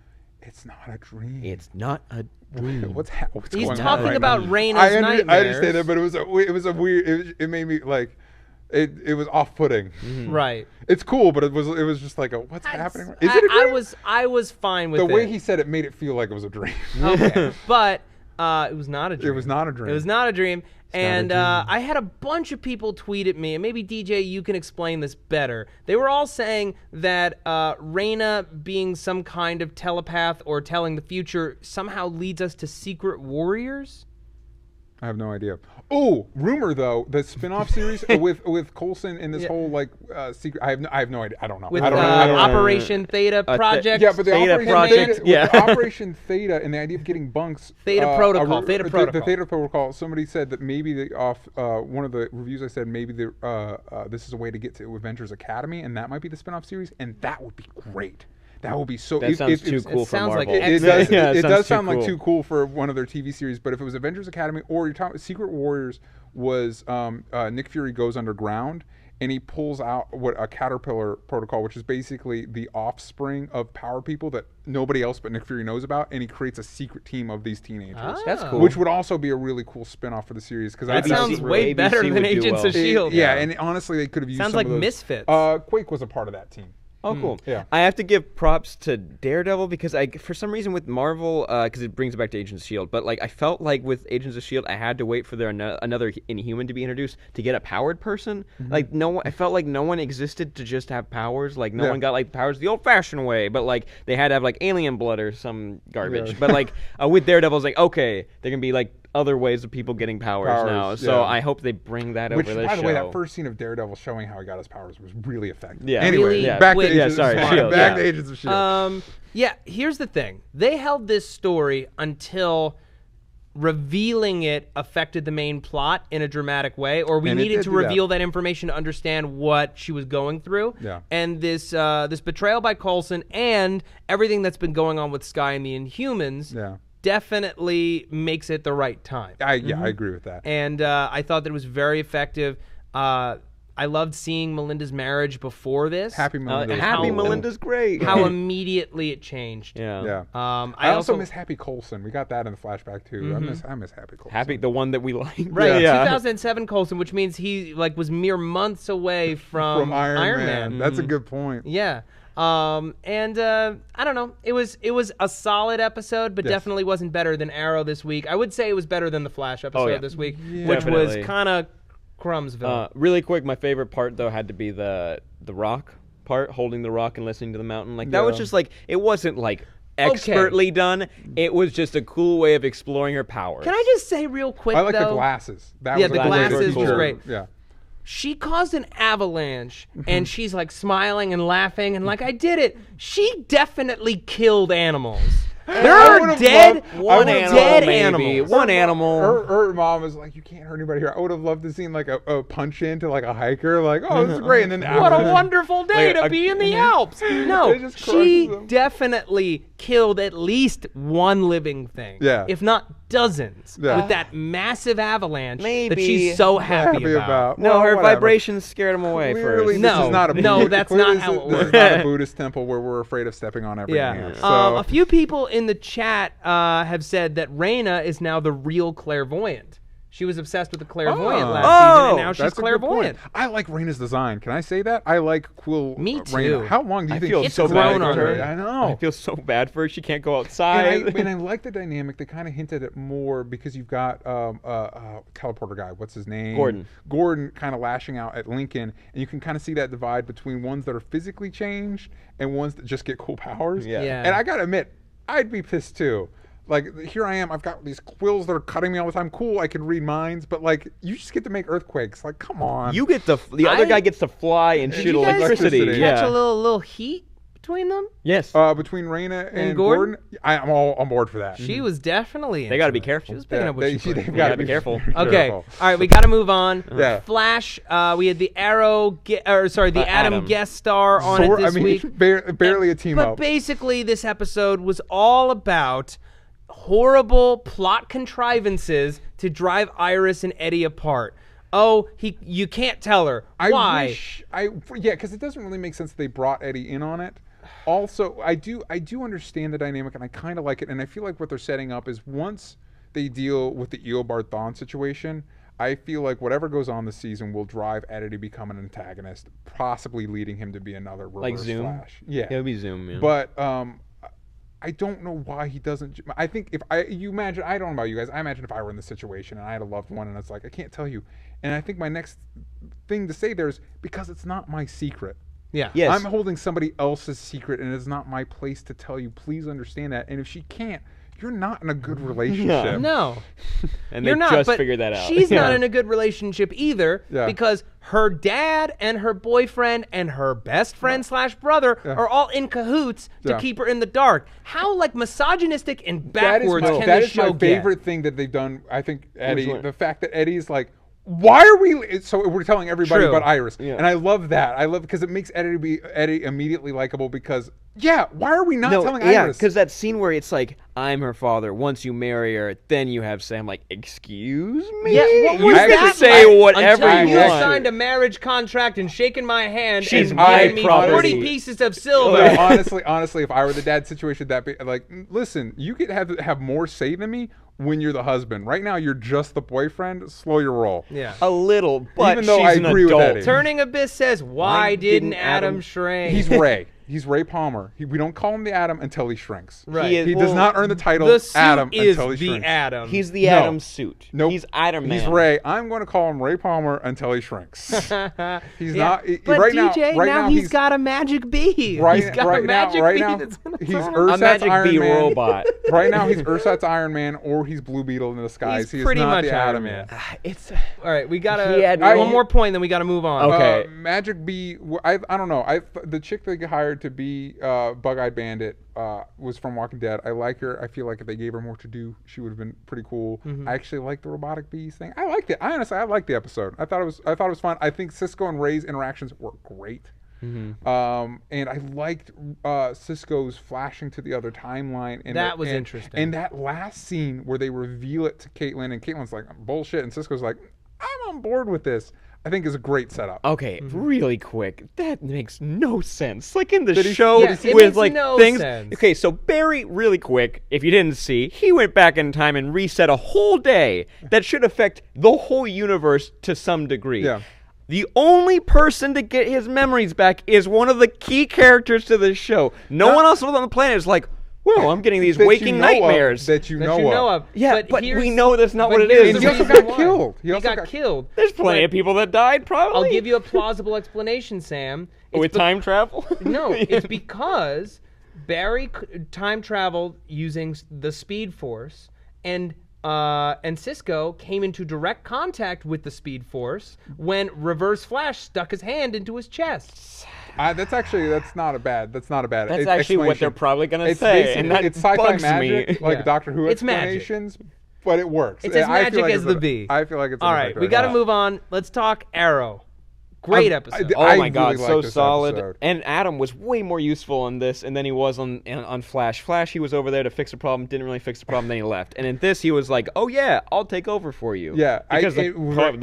it's not a dream. it's not a dream. What's He's going on talking right about now? Raina's nightmares. I understand that, but it was a weird. It made me like, it was off-putting. Right. It's cool, but it was just like, what's happening? Is it a dream? I was fine with The it. way he said it made it feel like it was a dream. Okay. But it was not a dream. It was not a dream. It was not a dream. And I had a bunch of people tweet at me, and maybe DJ, you can explain this better. They were all saying that Raina being some kind of telepath or telling the future somehow leads us to Secret Warriors. I have no idea. Oh, rumor though, the spin-off series with Coulson and this whole like secret. I have no idea. I don't know. With I don't know. Operation Theta Project. Yeah, but the Theta Operation Project, Theta, with yeah. the Operation Theta and the idea of getting bunks. Theta Protocol, the Theta Protocol. Theta Protocol. Somebody said that maybe one of the reviews I said maybe this is a way to get to Avengers Academy, and that might be the spin-off series, and that would be great. That would be so. That sounds too cool for sounds like Marvel. It does. Yeah, it sounds does too sound like cool. too cool for one of their TV series. But if it was Avengers Academy or you're talking Secret Warriors, was Nick Fury goes underground and he pulls out what a caterpillar protocol, which is basically the offspring of power people that nobody else but Nick Fury knows about, and he creates a secret team of these teenagers. That's cool. Which would also be a really cool spin-off for the series because That sounds way better ABC than would do Agents well. of S.H.I.E.L.D. Yeah, and honestly, they could have used Sounds some like of those. Misfits. Quake was a part of that team. Oh, cool. Yeah. I have to give props to Daredevil because for some reason with Marvel, because it brings it back to Agents of S.H.I.E.L.D., but like I felt like with Agents of S.H.I.E.L.D., I had to wait for another Inhuman to be introduced to get a powered person. Like I felt like no one existed to just have powers. Like no one got like powers the old-fashioned way, but like they had to have like alien blood or some garbage. Yeah. But like with Daredevil, it's like okay, there can be like other ways of people getting powers now. So I hope they bring that Which, over the by show. the way, that first scene of Daredevil showing how he got his powers was really effective. Yeah. Anyway, Really back quick. to Agents sorry, of S.H.I.E.L.D., Back yeah. to Agents of S.H.I.E.L.D. Yeah, here's the thing. They held this story until revealing it affected the main plot in a dramatic way, or we And it needed did to do that. reveal that information to understand what she was going through. Yeah. And this betrayal by Coulson and everything that's been going on with Skye and the Inhumans definitely makes it the right time. I agree with that. And I thought that it was very effective. I loved seeing Melinda's marriage before this. Happy Melinda's Happy cool. Melinda's great. How immediately it changed. Yeah. I also miss Happy Coulson. We got that in the flashback too. I miss Happy Coulson. Happy, the one that we like. Right, Yeah. 2007 Coulson, which means he was mere months away from Iron Man. That's a good point. Yeah. I don't know. It was a solid episode, but definitely wasn't better than Arrow this week. I would say it was better than the Flash episode this week, which Definitely. was kind of Crumsville. Really quick, my favorite part though had to be the rock part, holding the rock and listening to the mountain. Like that was just like it wasn't like expertly done. It was just a cool way of exploring her powers. Can I just say real quick, I like though? the glasses. That Yeah, was the a cool way to glasses was explore. great. Yeah. She caused an avalanche, and she's like smiling and laughing, and like, I did it. She definitely killed animals. There are would've dead, loved- animals. One animal. Her mom was like, "You can't hurt anybody here." I would have loved to see like a punch into like a hiker, like, "Oh, this is great," and then What a after- wonderful day to be in the Alps. It No, just she crushes them. definitely killed at least one living thing, if not dozens, with that massive avalanche that she's so happy about. No, her vibrations scared him away Clearly, first. That's not how it works. This is not a Buddhist temple where we're afraid of stepping on everything else. So. A few people in the chat have said that Raina is now the real clairvoyant. She was obsessed with the clairvoyant last season, and now she's clairvoyant. I like Raina's design. Can I say that? I like cool Me too. Raina. How long do you think feel she's so bad for her? I know. I feel so bad for her. She can't go outside. And I like the dynamic. They kind of hinted at more because you've got teleporter guy. What's his name? Gordon kind of lashing out at Lincoln, and you can kind of see that divide between ones that are physically changed and ones that just get cool powers. Yeah. And I gotta admit, I'd be pissed too. Like, here I am, I've got these quills that are cutting me all the time. Cool, I can read minds, but like, you just get to make earthquakes. Like, come on. You get the other guy gets to fly and shoot electricity. Catch a little heat between them? Yes. Between Raina and Gordon, I'm all on board for that. She was definitely. They got to be careful. She was picking up what she put. They've got to be careful. Okay. All right, we got to move on. Yeah. Flash. We had the Adam guest star on it this week. Barely a team But up. basically, this episode was all about horrible plot contrivances to drive Iris and Eddie apart. Oh, you can't tell her. Why? Because it doesn't really make sense that they brought Eddie in on it. Also, I do understand the dynamic, and I kind of like it, and I feel like what they're setting up is once they deal with the Eobard Thawne situation, I feel like whatever goes on this season will drive Eddie to become an antagonist, possibly leading him to be another reverse like Zoom? Flash. Yeah. It'll be Zoom, yeah. But I don't know why he doesn't. I think you imagine, I don't know about you guys, I imagine if I were in this situation and I had a loved one and it's like, I can't tell you. And I think my next thing to say there is, because it's not my secret. Yeah. Yes. I'm holding somebody else's secret and it's not my place to tell you. Please understand that. And if she can't, you're not in a good relationship. No. And You're they not, just but figured that out. She's not in a good relationship either because her dad and her boyfriend and her best friend / brother are all in cahoots to keep her in the dark. How misogynistic and backwards can this show get? That is my favorite thing that they've done, I think, Eddie. The fact that Eddie's like, why are we? So we're telling everybody about Iris, and I love that. I love because it makes Eddie immediately likable because why are we not telling Iris? Yeah, because that scene where it's like, I'm her father. Once you marry her, then you have Sam. Like, excuse me? Yeah, what you was can that say like? whatever Until you want. signed a marriage contract and shaken my hand She's and my given me 40 property. pieces of silver. Honestly, if I were the dad situation, that be like, listen, you could have more say than me when you're the husband. Right now, you're just the boyfriend. Slow your roll. Yeah. A little, but even though she's I an agree adult. with Eddie. Turning Abyss says, why didn't Adam shrink? He's Ray. He's Ray Palmer. We don't call him the Atom until he shrinks. Right. He does not earn the title the suit Atom is until he the shrinks. Atom. He's the Atom suit. Nope. He's Atom Man. He's Ray. I'm going to call him Ray Palmer until he shrinks. He's not. But right DJ, now he's got a magic bee. He's got a magic bee that's gonna he's turn him. Ursat's a magic Iron bee Man. robot. Right now, he's Ursat's Iron Man, or he's Blue Beetle in the skies. He's He pretty is not much the Iron Atom Man. It's All right, we got one more point, then we got to move on. Okay. Magic Bee. I don't know. The chick they hired to be Bug-Eyed Bandit was from Walking Dead. I like her. I feel like if they gave her more to do, she would have been pretty cool. I actually like the robotic bees thing. I liked it. I liked the episode. I thought it was fun. I think Cisco and Ray's interactions were great. And I liked Cisco's flashing to the other timeline. And that was interesting. And that last scene where they reveal it to Caitlin, and Caitlin's like, bullshit, and Cisco's like, I'm on board with this, I think is a great setup. Okay, really quick. That makes no sense. Like in the Did he- show Yes, it with makes like no things. sense. Okay, so Barry, really quick, if you didn't see, he went back in time and reset a whole day that should affect the whole universe to some degree. Yeah. The only person to get his memories back is one of the key characters to this show. No one else on the planet is like, well, I'm getting these That waking you know nightmares. that you know of. Yeah, but here's- we know that's not but what it here's is. the And he also reason got why. killed. He got killed. There's plenty But of people that died, probably. I'll give you a plausible explanation, Sam. It's with time travel? No, it's because Barry time traveled using the Speed Force, and Cisco came into direct contact with the Speed Force when Reverse Flash stuck his hand into his chest. That's not a bad. That's actually what they're probably gonna say, and that it's sci-fi bugs magic, me. like Yeah. Doctor Who It's magic. explanations, but it works. It's as I feel magic like as it's the bee. I feel like it's All right, we got to move on. Let's talk Arrow. Great episode. Oh my God, really so like this solid. episode. And Adam was way more useful in this, and then he was on Flash. Flash, he was over there to fix a problem, didn't really fix the problem, then he left. And in this, he was like, "Oh yeah, I'll take over for you." Yeah, because the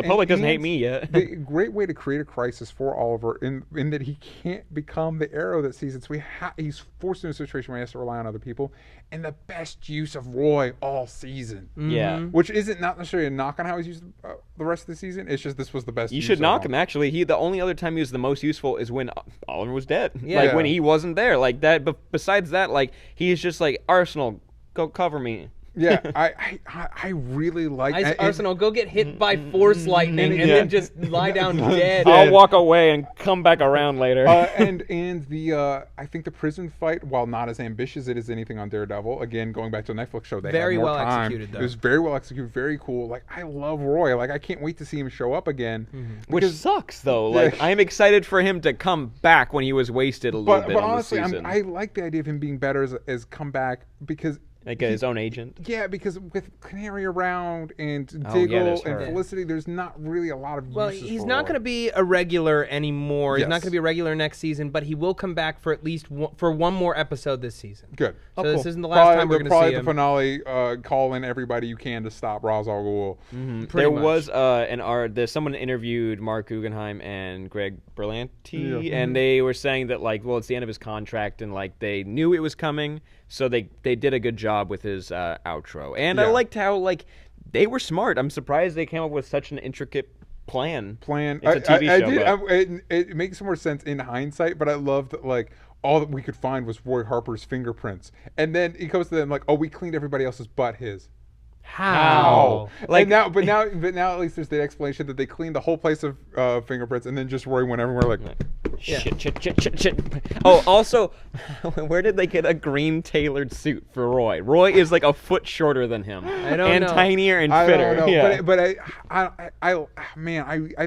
public doesn't hate me yet. The great way to create a crisis for Oliver in that he can't become the Arrow that sees it. So he's forced into a situation where he has to rely on other people. And the best use of Roy all season. Yeah. Which isn't not necessarily a knock on how he's used the rest of the season. It's just this was the best. You use should of knock him. Actually, the only other time he was the most useful is when Oliver was dead. Yeah. Like when he wasn't there, like that. But besides that, like he's just like, Arsenal, go cover me. Yeah, I really like Arsenal, go get hit by force lightning and then just lie down dead. I'll walk away and come back around later. and the I think the prison fight, while not as ambitious as anything on Daredevil, again going back to the Netflix show, they Very had more well time. executed, though. It was very well executed, very cool. Like I love Roy. Like I can't wait to see him show up again. Which sucks though. Like I'm excited for him to come back when he was wasted a little bit. But on honestly, the season. I like the idea of him being better as comeback because. Like his own agent. Yeah, because with Canary around and Oh, yeah, Diggle there's and her. Felicity, there's not really a lot of Well, uses he's for not Roy. going to be a regular anymore. He's not Yes. going to be a regular next season, but he will come back for at least one more episode this season. Good. So this isn't the last time we're going to see Probably him. the finale, call in everybody you can to stop Ra's al Ghul. There much. was there's someone interviewed Mark Guggenheim and Greg Berlanti, and they were saying that like, well, it's the end of his contract, and like they knew it was coming, so they did a good job with his outro. And I Yeah. liked how like they were smart. I'm surprised they came up with such an intricate plan. It's a TV show. but- It makes more sense in hindsight, but I loved that like all that we could find was Roy Harper's fingerprints, and then he goes to them like, "Oh, we cleaned everybody else's but his." How? Like- But now at least there's the explanation that they cleaned the whole place of fingerprints, and then just Roy went everywhere like. Shit. Oh, also, where did they get a green tailored suit for Roy? Roy is like a foot shorter than him. I don't and know. tinier and I fitter. don't know, Yeah. but I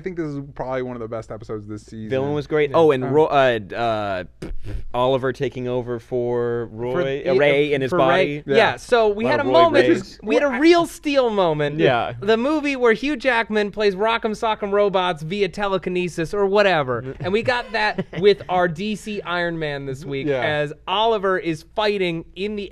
think this is probably one of the best episodes this season. Villain was great. Oh, and Oliver taking over for Ray in his for body. Ray. Yeah. So we Lot had a of Roy moment. Rays. We had a real Steel moment. Yeah. The movie where Hugh Jackman plays Rock'em Sock'em Robots via telekinesis or whatever, and we got that with our DC Iron Man this week Yeah. as Oliver is fighting in the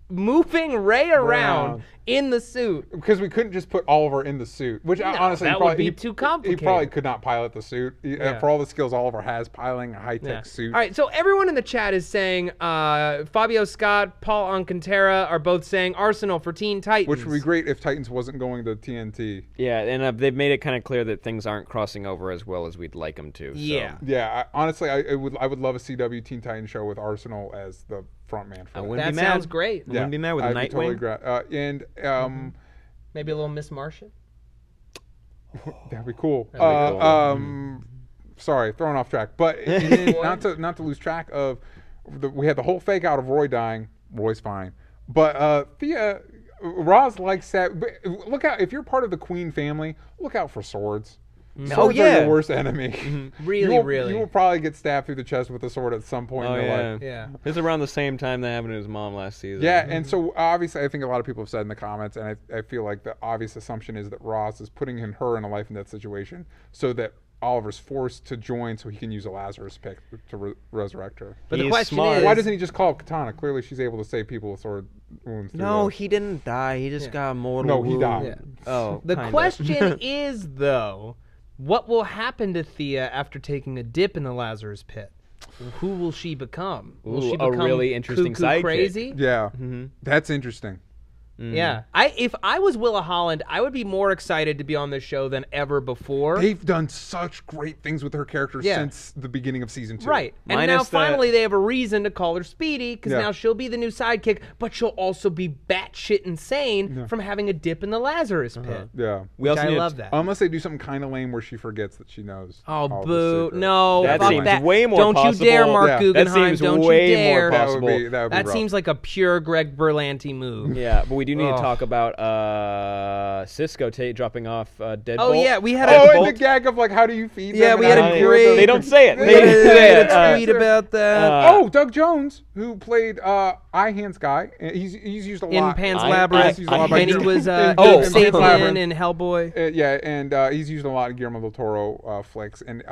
moving Ray around in the suit. Because we couldn't just put Oliver in the suit, which honestly that would be too complicated. He probably could not pilot the suit for all the skills Oliver has piloting a high-tech suit. All right, so everyone in the chat is saying Fabio Scott, Paul Alcantara are both saying Arsenal for Teen Titans. Which would be great if Titans wasn't going to TNT. Yeah, and they've made it kind of clear that things aren't crossing over as well as we'd like them to. So. Yeah. Yeah, honestly, I would love a CW Teen Titans show with Arsenal as the front man for I that. wouldn't That be mad. sounds great. I wouldn't be mad with a I'd be Nightwing. totally Maybe a little Miss Martian. that'd be cool. That'd be cool. Sorry, thrown off track, but not to lose track of, we had the whole fake out of Roy dying. Roy's fine, but Thea, Roz likes that. But look out, if you're part of the Queen family, look out for swords. Swords are your worst enemy. Really. You will probably get stabbed through the chest with a sword at some point Oh, in your yeah. life. Yeah. It was around the same time that happened to his mom last season. Yeah, and so obviously I think a lot of people have said in the comments, and I feel like the obvious assumption is that Ross is putting her in a life and death situation so that Oliver's forced to join so he can use a Lazarus pick to resurrect her. But the He's question smart. is, Why doesn't he just call Katana? Clearly she's able to save people with sword wounds. through No, the- he didn't die. He just got a mortal No, he wound. died. Yeah. Oh, the kinda. question is though, what will happen to Thea after taking a dip in the Lazarus pit? Who will she become? Will Ooh, she a become really interesting cuckoo sidekick. crazy? Yeah, that's interesting. Yeah. If I was Willa Holland, I would be more excited to be on this show than ever before. They've done such great things with her character Yeah. since the beginning of season 2. Right. And Minus now the- finally they have a reason to call her Speedy because Yeah. now she'll be the new sidekick, but she'll also be batshit insane from having a dip in the Lazarus pit. Yeah. We Which also I need love that. Unless they do something kind of lame where she forgets that she knows. Oh, all the boo. secrets. No. That fuck seems that. way more Don't possible. you dare, Mark Yeah. That Guggenheim. seems Don't way you dare. more That would be possible. rough. That seems like a pure Greg Berlanti move. Yeah, but we do need to talk about Cisco dropping off Deadbolt. Oh yeah, we had and the gag of like, how do you feed them? Yeah, we had a great. They don't say it. They had a tweet about that. Doug Jones, who played Eye Hands Guy, he's used a lot in Pan's Labyrinth, and he was Abe Pan's Sapien Labyrinth. in Hellboy. And he's used a lot of Guillermo del Toro flicks, and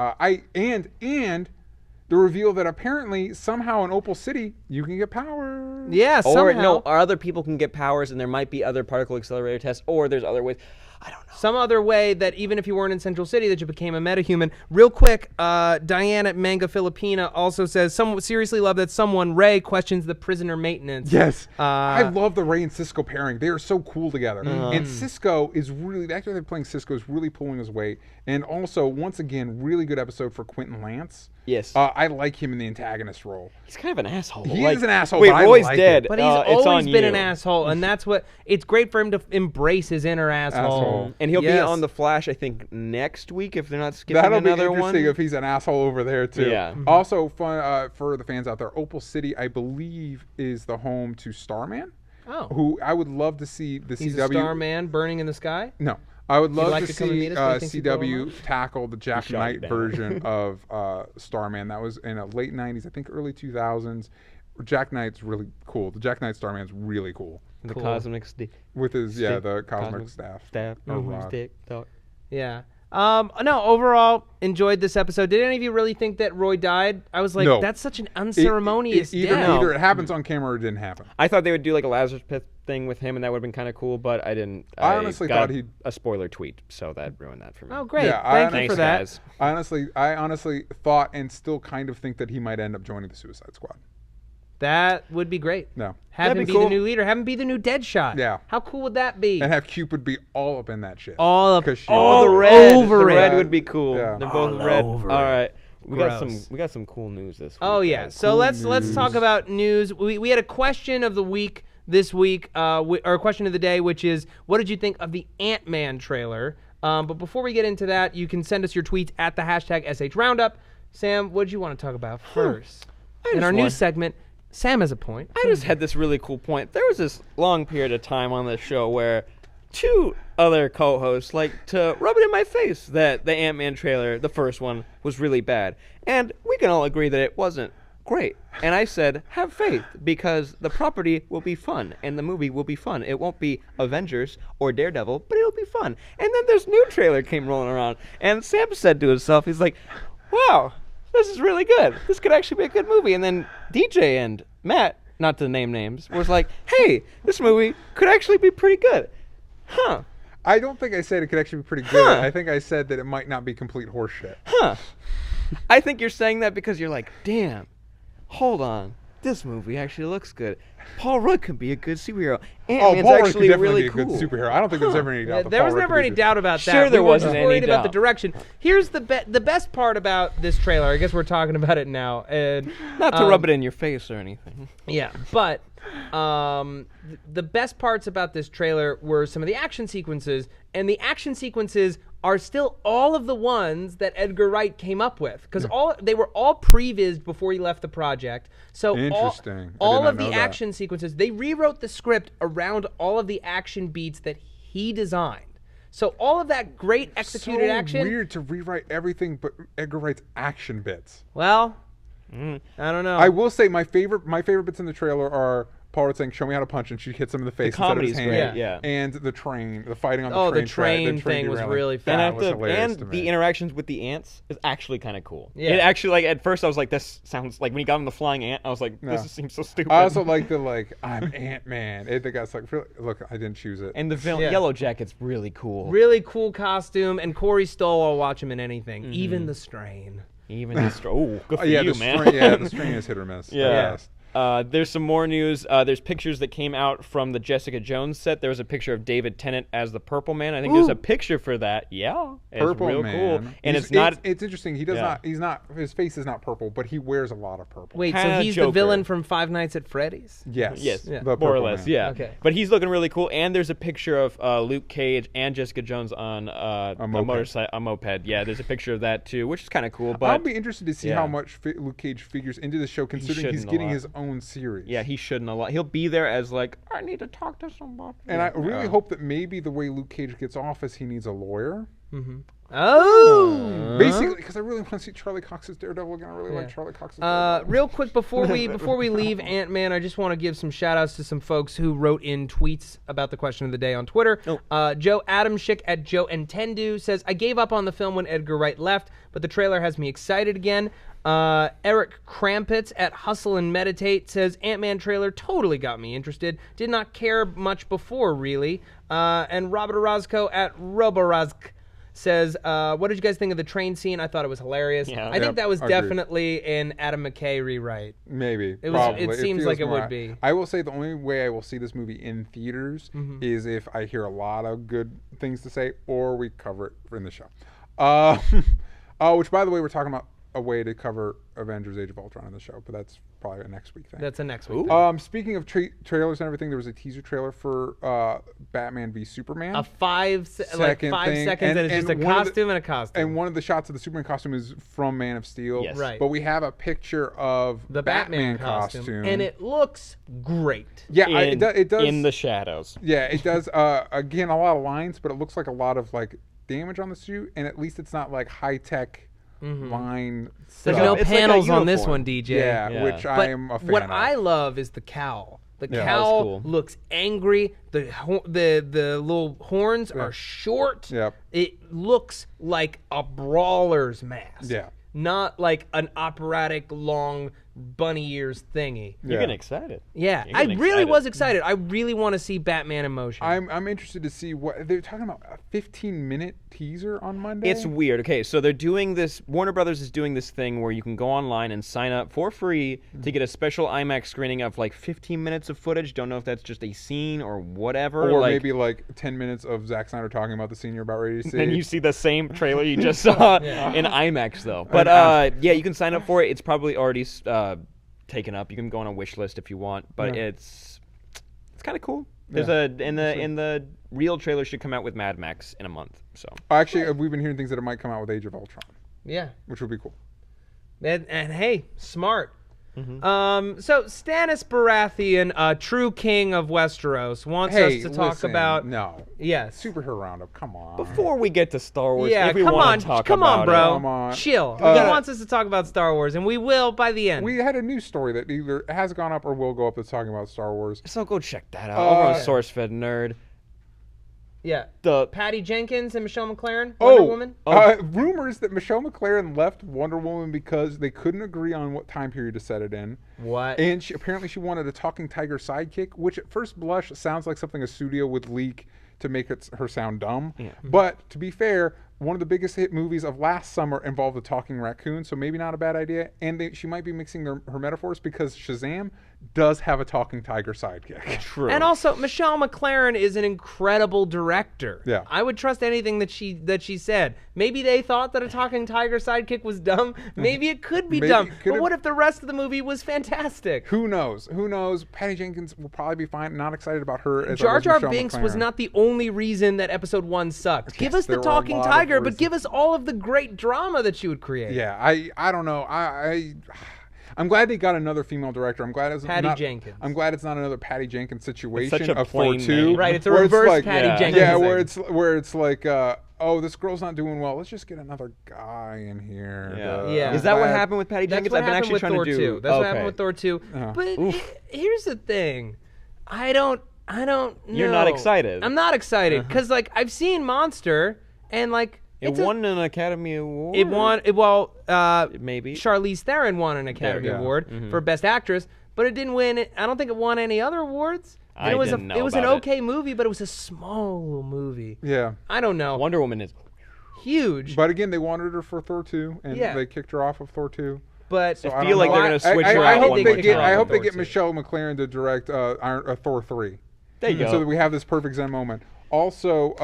the reveal that apparently somehow in Opal City you can get powers. Yeah, somehow. Or other people can get powers, and there might be other particle accelerator tests, or there's other ways. I don't know. Some other way that even if you weren't in Central City, that you became a metahuman. Real quick, Diane at Manga Filipina also says, seriously love that Ray questions the prisoner maintenance. Yes. I love the Ray and Cisco pairing. They are so cool together. And Cisco is really, the actor they're playing Cisco is really pulling his weight. And also, once again, really good episode for Quentin Lance. Yes. I like him in the antagonist role. He's kind of an asshole. He is an asshole, Wait, but I Roy's like dead. it. But he's always been an asshole, and that's what, it's great for him to embrace his inner asshole. And he'll be on The Flash, I think, next week if they're not skipping That'll another be interesting one. if he's an asshole over there, too. Yeah. Also, fun for the fans out there, Opal City, I believe, is the home to Starman. Oh. Who I would love to see the He's CW. a Starman burning in the sky? No. I would love like to to come and see meet us, but he thinks he's CW tackle the Jack shot Knight down. version of Starman. That was in the late 90s, I think early 2000s. Jack Knight's really cool. The Jack Knight Starman's really cool. The cosmic stick. With his, Stick. the cosmic staff. Or rod. stick. Dog. Yeah. No, overall, enjoyed this episode. Did any of you really think that Roy died? I was like, No. that's such an unceremonious death. Either it happens on camera or it didn't happen. I thought they would do like a Lazarus Pit thing with him, and that would have been kind of cool, but I didn't. I honestly got thought he'd... a spoiler tweet, so that ruined that for me. Oh, great. Yeah, Thank you Thanks, for that. guys. I honestly thought and still kind of think that he might end up joining the Suicide Squad. That would be great. No. Have him That'd be be the cool. new leader. Have him be the new Deadshot. Yeah. How cool would that be? And have Cupid be all up in that shit. All up. 'Cause she- all the red. over the it. red would be cool. Yeah. They're both All red. over All it. right. We Gross. got some cool news this week. Oh yeah. guys. So let's talk about news. We had a question of the week this week, or question of the day, which is, what did you think of the Ant-Man trailer? But before we get into that, you can send us your tweets at the hashtag #SHRoundup. Sam, what did you want to talk about first? In just our want- news segment, Sam has a point. I just had this really cool point. There was this long period of time on this show where two other co-hosts like to rub it in my face that the Ant-Man trailer, the first one, was really bad. And we can all agree that it wasn't great. And I said, have faith, because the property will be fun, and the movie will be fun. It won't be Avengers or Daredevil, but it'll be fun. And then this new trailer came rolling around, and Sam said to himself, he's like, wow, this is really good. This could actually be a good movie. And then DJ and Matt, not to name names, was like, hey, this movie could actually be pretty good. Huh. I don't think I said it could actually be pretty good. I think I said that it might not be complete horseshit. Huh. I think you're saying that because you're like, damn, hold on. This movie actually looks good. Paul Rudd could be a good superhero. Ant-Man's Paul Rudd could actually definitely really be a cool. good superhero. I don't think there's ever any doubt. that There Paul was Rudd never could be any good. doubt about that. Sure, there we were wasn't just any worried about the doubt. direction. Here's the best part about this trailer. I guess we're talking about it now. And Not to rub it in your face or anything. yeah, but the best parts about this trailer were some of the action sequences, and the action sequences are still all of the ones that Edgar Wright came up with, because they were all prevised before he left the project. So Interesting. I did all not of the know that. action sequences, they rewrote the script around all of the action beats that he designed. So all of that great executed action. Weird to rewrite everything but Edgar Wright's action bits. Well, I don't know. I will say my favorite bits in the trailer are Paul Rudd saying, "Show me how to punch," and she hits him in the face instead of his comedy's hand. great, yeah. And the train, the fighting on the Oh, train. the train thing was derailing. really And, fast. was hilarious to the me. interactions with the ants is actually kind of cool. Yeah. It actually, like, at first I was like, this sounds like, when he got him the flying ant, I was like, this Yeah. seems so stupid. I also like the I'm Ant-Man. The guy's like, look, I didn't choose it. And the villain, Yeah. Yellow Jacket's really cool. Really cool costume, and Corey Stoll, I'll watch him in anything, even The Strain. Even the oh, good for yeah, you, the man. the string is hit or miss. Yeah. Fast. There's some more news. There's pictures that came out from the Jessica Jones set. There was a picture of David Tennant as the Purple Man. I think there's a picture for that. Yeah, it's Purple real Man. cool. And it's not. It's interesting. He does Yeah. not. He's not. His face is not purple, but he wears a lot of purple. Wait, so Kinda he's the Joker. villain from Five Nights at Freddy's? Yes. Yes, Yeah. the more or Purple less, Man. yeah. Okay. But he's looking really cool. And there's a picture of Luke Cage and Jessica Jones on a moped. Yeah, there's a picture of that too, which is kind of cool. But I'll be interested to see yeah. how much Luke Cage figures into the show, considering he's shouldn't a getting lot. his own series. Yeah, he shouldn't a lot. He'll be there as like, I need to talk to somebody. And I really hope that maybe the way Luke Cage gets off is he needs a lawyer. Oh, Basically, because I really want to see Charlie Cox's Daredevil again. I really like Charlie Cox's Daredevil. Real quick before we leave Ant-Man, I just want to give some shout-outs to some folks who wrote in tweets about the question of the day on Twitter. Joe Adamschick at Joe Entendu says, I gave up on the film when Edgar Wright left, but the trailer has me excited again. Eric Krampitz at Hustle and Meditate says, Ant-Man trailer totally got me interested. Did not care much before, really. And Robert Orozco at Roborazk says, what did you guys think of the train scene? I thought it was hilarious. Yeah. I think that was agreed. definitely an Adam McKay rewrite. Maybe. It seems like it would be. I will say the only way I will see this movie in theaters is if I hear a lot of good things to say or we cover it in the show. Which, by the way, we're talking about a way to cover Avengers Age of Ultron in the show, but that's probably a next week thing. That's a next week thing. Speaking of trailers and everything, there was a teaser trailer for Batman v Superman. A 5 seconds that is just a costume and a costume. And one of the shots of the Superman costume is from Man of Steel. Yes. Right. But we have a picture of The Batman costume. And it looks great. Yeah, it does. In the shadows. Yeah, it does. Again, a lot of lines, but it looks like a lot of like damage on the suit, and at least it's not like high-tech line There's stuff. no It's like a panels on this uniform. one, DJ. Yeah, which But I am a fan what of. I love is the cowl. The Yeah. cowl That was cool. looks angry. The little horns are short. Yep. It looks like a brawler's mask. Yeah. Not like an operatic long bunny ears thingy. You're getting excited. Yeah, You're I getting really excited. was excited. I really want to see Batman in motion. I'm interested to see what they're talking about. A 15-minute teaser on Monday. It's weird. Okay, so they're doing this. Warner Brothers is doing this thing where you can go online and sign up for free to get a special IMAX screening of like 15 minutes of footage. Don't know if that's just a scene or whatever. or like, maybe like 10 minutes of Zack Snyder talking about the scene you're about ready to see. and you see the same trailer you just saw in IMAX though. But yeah, you can sign up for it. It's probably already taken up. You can go on a wish list if you want, but it's kind of cool. There's in the real trailer should come out with Mad Max in a month. So Actually, we've been hearing things that it might come out with Age of Ultron, yeah. which would be cool. And hey, smart. So Stannis Baratheon, true king of Westeros, wants us to talk listen, about Yes. Superhero Roundup, come on. before we get to Star Wars, Yeah, if we come want on, to talk come about on, bro. Come on. Chill. He wants us to talk about Star Wars, and we will by the end. We had a news story that either has gone up or will go up that's talking about Star Wars. So go check that out over on SourceFedNERD. Yeah. The Patty Jenkins and Michelle McLaren, Wonder Woman. Rumors that Michelle McLaren left Wonder Woman because they couldn't agree on what time period to set it in. What? And apparently she wanted a talking tiger sidekick, which at first blush sounds like something a studio would leak to make her sound dumb. Yeah. But to be fair, one of the biggest hit movies of last summer involved a talking raccoon, so maybe not a bad idea. And she might be mixing her metaphors because Shazam does have a talking tiger sidekick. True. And also, Michelle McLaren is an incredible director. Yeah. I would trust anything that she said. Maybe they thought that a talking tiger sidekick was dumb. Maybe it could be dumb. But what if the rest of the movie was fantastic? Who knows? Who knows? Patty Jenkins will probably be fine. Not excited about her as Jar Jar Michelle Binks McLaren. was not the only reason that episode 1 sucked. Give us the there were a talking lot of tiger, but reasons. give us all of the great drama that you would create. Yeah, I don't know. I'm glad they got another female director. I'm glad it's Patty not Jenkins. I'm glad it's not another Patty Jenkins situation such a of plain 4-2. name. Right, it's a where reverse like, Patty Jenkins. Yeah, thing. where it's like, oh, this girl's not doing well. Let's just get another guy in here. Yeah. Is that what glad- happened with Patty That's Jenkins? what I've been happened actually with trying Thor to do. 2. That's what happened with Thor 2. But here's the thing. I don't know. You're not excited. I'm not excited because like I've seen Monster and like It won an Academy Award. It won. Maybe. Charlize Theron won an Academy Award for Best Actress, but it didn't win. I don't think it won any other awards. And I it was didn't know It was an about okay movie, but it was a small little movie. Yeah. I don't know. Wonder Woman is Huge. But again, they wanted her for Thor 2, and they kicked her off of Thor 2. But So I feel like they're going to switch her I out hope one they more get. time. I hope they Thor get 2. Michelle McLaren to direct Thor 3. There you go. So that we have this perfect Zen moment. Also,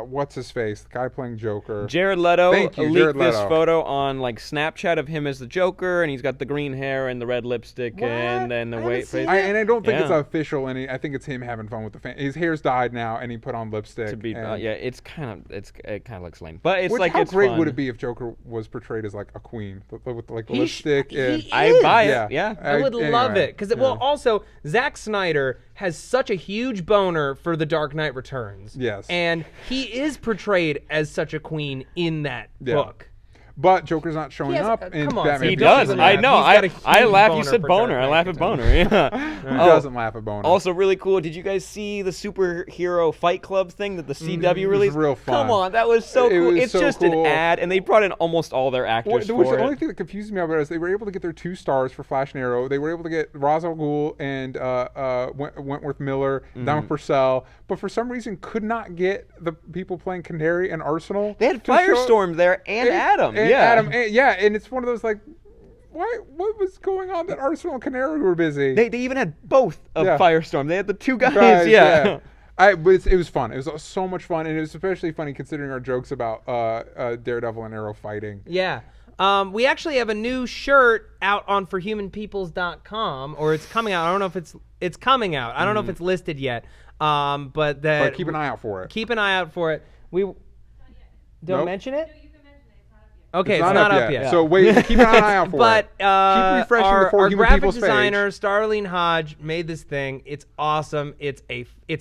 what's his face? The guy playing Joker. Jared Leto Thank you, leaked Jared this Leto. photo on like Snapchat of him as the Joker, and he's got the green hair and the red lipstick and then the white face. And I don't think it's Yeah. official, and I think it's him having fun with the fan. His hair's dyed now, and he put on lipstick. To be, and- yeah, it kind of looks lame, but it's How it's great fun. would it be if Joker was portrayed as like a queen with like the He lipstick? and, he I is. buy it. Yeah. I would love anyway, it because well, also Zack Snyder has such a huge boner for The Dark Knight Returns. Yes. and he is portrayed as such a queen in that book. But Joker's not showing He has- up in come on, Batman. Steve, He don't does. even I laugh. know. He's got a I huge laugh. You boner said for boner. Dark I laugh Knight at boner. Yeah. Who doesn't laugh at Boner? Also, really cool. Did you guys see the superhero fight club thing that the CW released? real fun. Come on, that was so It cool. was It's so just cool. an ad, and they brought in almost all their actors the for only it. thing that confused me about it is they were able to get their 2 stars for Flash and Arrow. They were able to get Ra's al Ghul and Wentworth Miller, Don Purcell, but for some reason could not get the people playing Canary and Arsenal. They had to show- Firestorm there and Adam. And yeah. Adam, and it's one of those like, what was going on that Arsenal and Canary were busy? They even had both of Yeah. Firestorm. They had the 2 guys. Guys, yeah. But it was fun. It was so much fun, and it was especially funny considering our jokes about Daredevil and Arrow fighting. Yeah. We actually have a new shirt out on forhumanpeoples.com, or it's coming out. I don't know if it's coming out. I don't know if it's listed yet. But Keep an eye out for it. Keep an eye out for it. We don't Nope. mention it. No, you can mention it. It's not up yet. Okay, It's it's not up yet. So wait, keep an eye out for But it. Keep refreshing the our For Human graphic People's designer page. Starlene Hodge made this thing. It's awesome. It's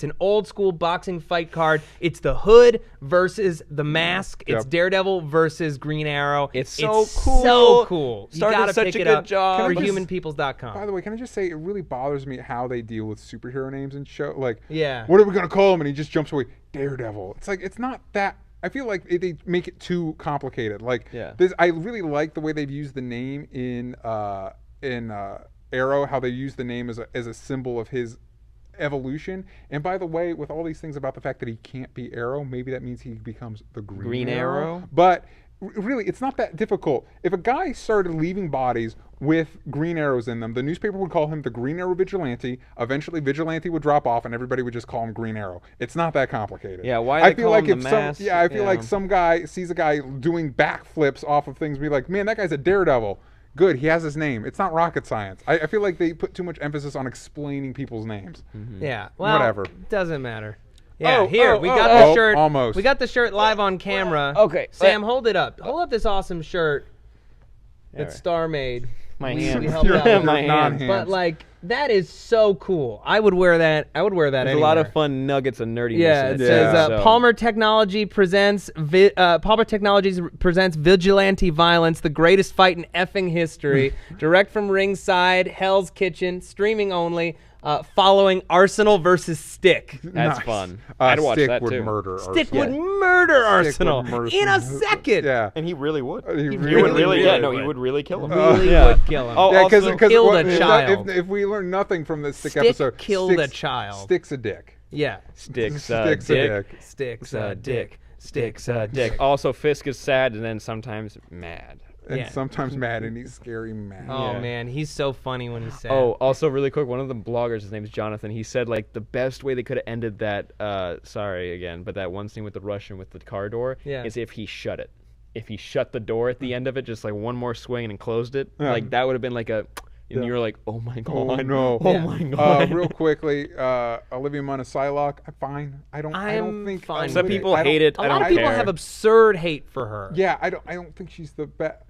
an old school boxing fight card. It's the Hood versus the Mask. It's Yep. Daredevil versus Green Arrow. It's so cool. So cool. You Started gotta such pick a it good up job. for Can I just- humanpeoples.com. By the way, can I just say it really bothers me how they deal with superhero names and show like, Yeah. what are we gonna call him? And he just jumps away. Daredevil. It's like it's not that. I feel like they make it too complicated. Like Yeah. this, I really like the way they've used the name in Arrow. How they use the name as a symbol of his evolution. And by the way, with all these things about the fact that he can't be Arrow, maybe that means he becomes the Green Arrow? But really, it's not that difficult. If a guy started leaving bodies with green arrows in them, the newspaper would call him the Green Arrow Vigilante. Eventually, Vigilante would drop off, and everybody would just call him Green Arrow. It's not that complicated. Yeah, why I they feel call like him if the some, Mask, yeah, I feel like yeah. some guy sees a guy doing backflips off of things, and be like, man, that guy's a Daredevil. Good, he has his name. It's not rocket science. I feel like they put too much emphasis on explaining people's names. Yeah. Well, Whatever. Doesn't matter. Yeah, Oh, here oh, we oh, got oh. the shirt. Almost. We got the shirt live on camera. Okay, Sam, hold it up. Hold up this awesome shirt that Alright. Star made. My We hand. helped out with My it. hand. non-hand. But like that is so cool. I would wear that. I would wear that. There's a lot of anywhere. fun nuggets of nerdiness. Yeah, in it it, says so- Palmer Technologies presents Vigilante Violence, the greatest fight in effing history. Direct from ringside, Hell's Kitchen, streaming only. Following Arsenal versus Stick. That's Nice. fun. I'd watch Stick that would too. murder Stick Arsenal. would murder Arsenal murder in a Arsenal. second. Yeah. And he really would. He He really would really, would. yeah, no, he would really kill him. Really Yeah. would kill him. Oh, Yeah, also, because killed a child. If we learn nothing from this Stick, Stick episode, killed a Stick's- child. Stick's a dick. Yeah. Sticks, Stick's a dick. dick. Sticks a dick. Sticks a Dick. dick. Also, Fisk is sad and then sometimes mad. And Yeah. sometimes mad, and he's scary mad. Oh Yeah. man, he's so funny when he's sad. Oh, also really quick, one of the bloggers, his name's Jonathan, he said like the best way they could have ended that, sorry again, but that one scene with the Russian with the car door Yeah. is if he shut it. If he shut the door at the end of it, just like one more swing and closed it, Yeah. like that would have been like a, and Yeah. you're like, oh my god, Oh no! oh Yeah. my god. Real quickly, Olivia Munn as Psylocke. I'm fine. I don't I'm think fine Some with people I don't- hate it. a I lot don't of people care. have absurd hate for her. Yeah, I don't think she's the best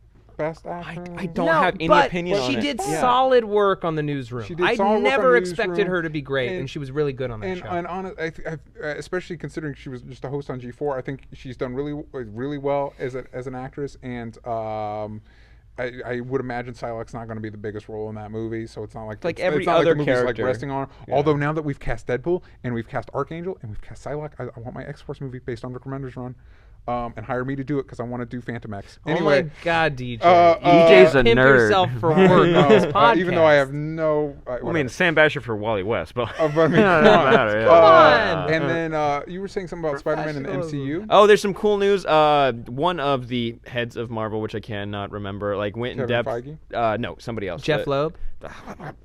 actor. I don't No, have any but opinion on she it. did Yeah. solid work on the newsroom. She did I solid work on never the expected Newsroom, her to be great, and and- she was really good on that And, show. and honest, especially considering she was just a host on G4, I think she's done really well as an actress. And I would imagine Psylocke's not going to be the biggest role in that movie, so it's not like Like it's every not other like the movie's character. like resting on her. Yeah. Although now that we've cast Deadpool and we've cast Archangel and we've cast Psylocke, I want my X-Force movie based on Rick Remender's run, and hire me to do it because I want to do Phantom X. Anyway, oh my God, DJ! DJ's you a pimp nerd. yourself for work on this podcast. even though I have no. I mean, Sam Basher for Wally West, but but I mean, Yeah, come doesn't on. matter, yeah. Come on. And then you were saying something about Spider-Man in the MCU. oh, there's some cool news. One of the heads of Marvel, which I cannot remember, like went in Kevin depth. Feige? No, somebody else. Jeff Loeb.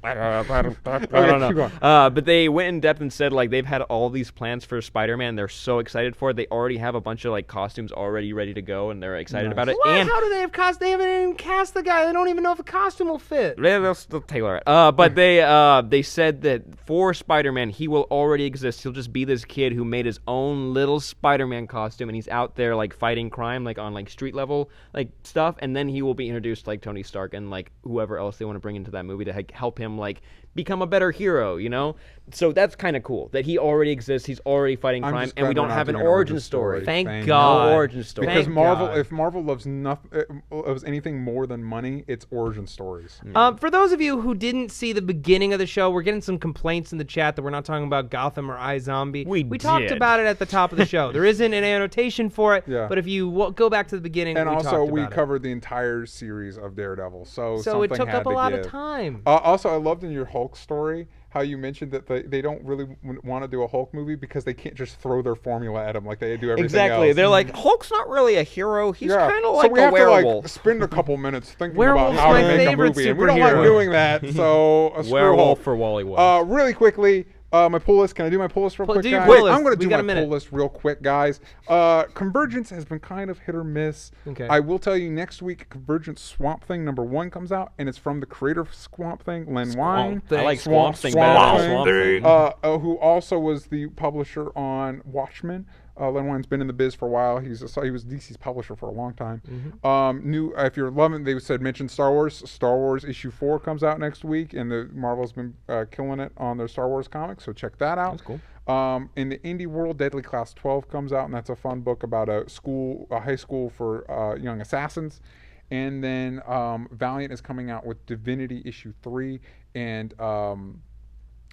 I don't know. But they went in depth and said like they've had all these plans for Spider-Man. They're so excited for it. They already have a bunch of like costumes already ready to go, and they're excited about it. What? And How do they have They haven't even cast the guy. They don't even know if a costume will fit. they'll still tailor it. But they said that for Spider-Man, he will already exist. He'll just be this kid who made his own little Spider-Man costume, and he's out there like fighting crime, like on like street level like stuff. And then he will be introduced like Tony Stark and like whoever else they want to bring into that movie to help him like become a better hero, you know? So that's kind of cool that he already exists. He's already fighting crime, and we don't have an origin story. Thank God. No origin story. Because Thank Marvel, God. if Marvel loves anything more than money, it's origin stories. For those of you who didn't see the beginning of the show, we're getting some complaints in the chat that we're not talking about Gotham or iZombie. We talked did. about it at the top of the show. There isn't an annotation for it, Yeah. but if you go back to the beginning, And we also, talked we about it. covered the entire series of Daredevil, so So something it took had up a to lot give. of time. Also, I loved in your Hulk story how you mentioned that they don't really want to do a Hulk movie because they can't just throw their formula at him like they do everything Exactly. else. They're like, Hulk's not really a hero. He's kind of so like we a have werewolf. to like spend a couple minutes thinking Werewolf's about how to my make a favorite movie, and we don't like superhero. doing that. So screw Werewolf Hulk. for Wally West. Really quickly, my pull list. Can I do my pull list real quick, do your guys? pull list. I'm going to We do got my a minute. pull list real quick, guys. Convergence has been kind of hit or miss. Okay. I will tell you next week, Convergence Swamp Thing #1 comes out, and it's from the creator of Swamp Thing, Len Wein. Thing. I like Swamp Swamp Thing better than Thing. Swamp Thing. Who also was the publisher on Watchmen. Len Wein's been in the biz for a while. He was DC's publisher for a long time. If you're loving, they said mention Star Wars. Star Wars issue 4 comes out next week, and the Marvel's been killing it on their Star Wars comics. So check that out. That's cool. In the indie world, Deadly Class 12 comes out, and that's a fun book about a high school for young assassins. And then Valiant is coming out with Divinity issue 3, and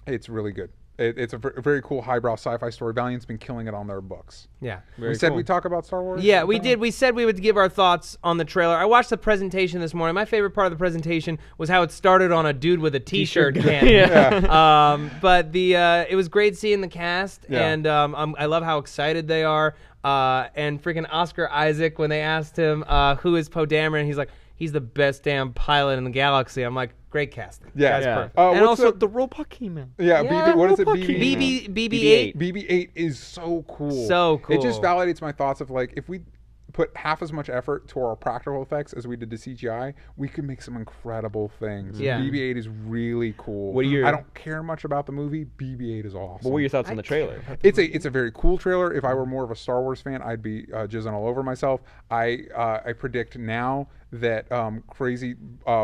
it's really good. It's a very cool highbrow sci-fi story. Valiant's been killing it on their books. Yeah. We said we'd talk about Star Wars? Yeah, we did. We said we would give our thoughts on the trailer. I watched the presentation this morning. My favorite part of the presentation was how it started on a dude with a T-shirt cannon. But it was great seeing the cast, and I love how excited they are. And freaking Oscar Isaac, when they asked him who is Poe Dameron, he's like, he's the best damn pilot in the galaxy. I'm like, great casting. Yeah. That's Yeah. perfect. And what's also the robot came out. Yeah, what is it? Robot King. BB-8. BB-8 is so cool. So cool. It just validates my thoughts of like, if we put half as much effort to our practical effects as we did to CGI, we could make some incredible things. Yeah. BB-8 is really cool. What are your- I don't care much about the movie. BB-8 is awesome. What were your thoughts on the trailer? It's a very cool trailer. If I were more of a Star Wars fan, I'd be jizzing all over myself. I predict now that crazy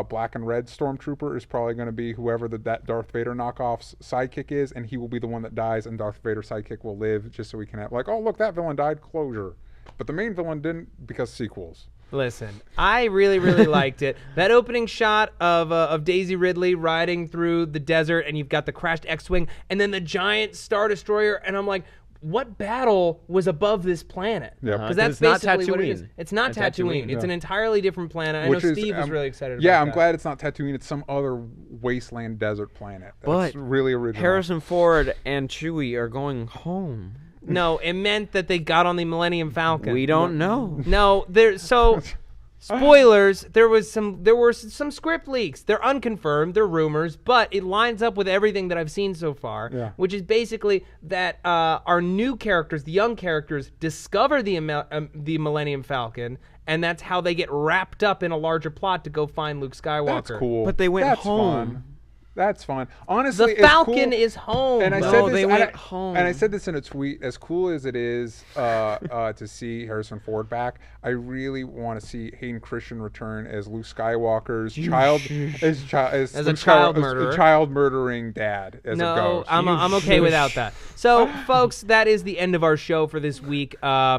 black and red stormtrooper is probably going to be whoever that Darth Vader knockoff's sidekick is, and he will be the one that dies, and Darth Vader's sidekick will live, just so we can have like, oh look, that villain died, closure. But the main villain didn't, because sequels. Listen, I really, really liked it. That opening shot of Daisy Ridley riding through the desert, and you've got the crashed X-Wing, and then the giant Star Destroyer, and I'm like, what battle was above this planet? Yeah. Because that's It's not basically what it is. Tatooine. It's not It's Tatooine. Tatooine, It's an yeah. entirely different planet. I know Steve was really excited about that. Yeah, I'm glad it's not Tatooine. It's some other wasteland desert planet. But It's really original. Harrison Ford and Chewie are going home. No, it meant that they got on the Millennium Falcon. We don't know. No, spoilers, there were some script leaks. They're unconfirmed, they're rumors, but it lines up with everything that I've seen so far, which is basically that our new characters, the young characters, discover the Millennium Falcon, and that's how they get wrapped up in a larger plot to go find Luke Skywalker. That's cool. But they went That's home. Fun. That's fun. Honestly, The Falcon it's cool. is home. And I bro. said No, this, they and went I- home. And I said this in a tweet. As cool as it is to see Harrison Ford back, I really want to see Hayden Christensen return as Luke Skywalker's child murderer. child murdering dad as a ghost. I'm okay without that. So, folks, that is the end of our show for this week.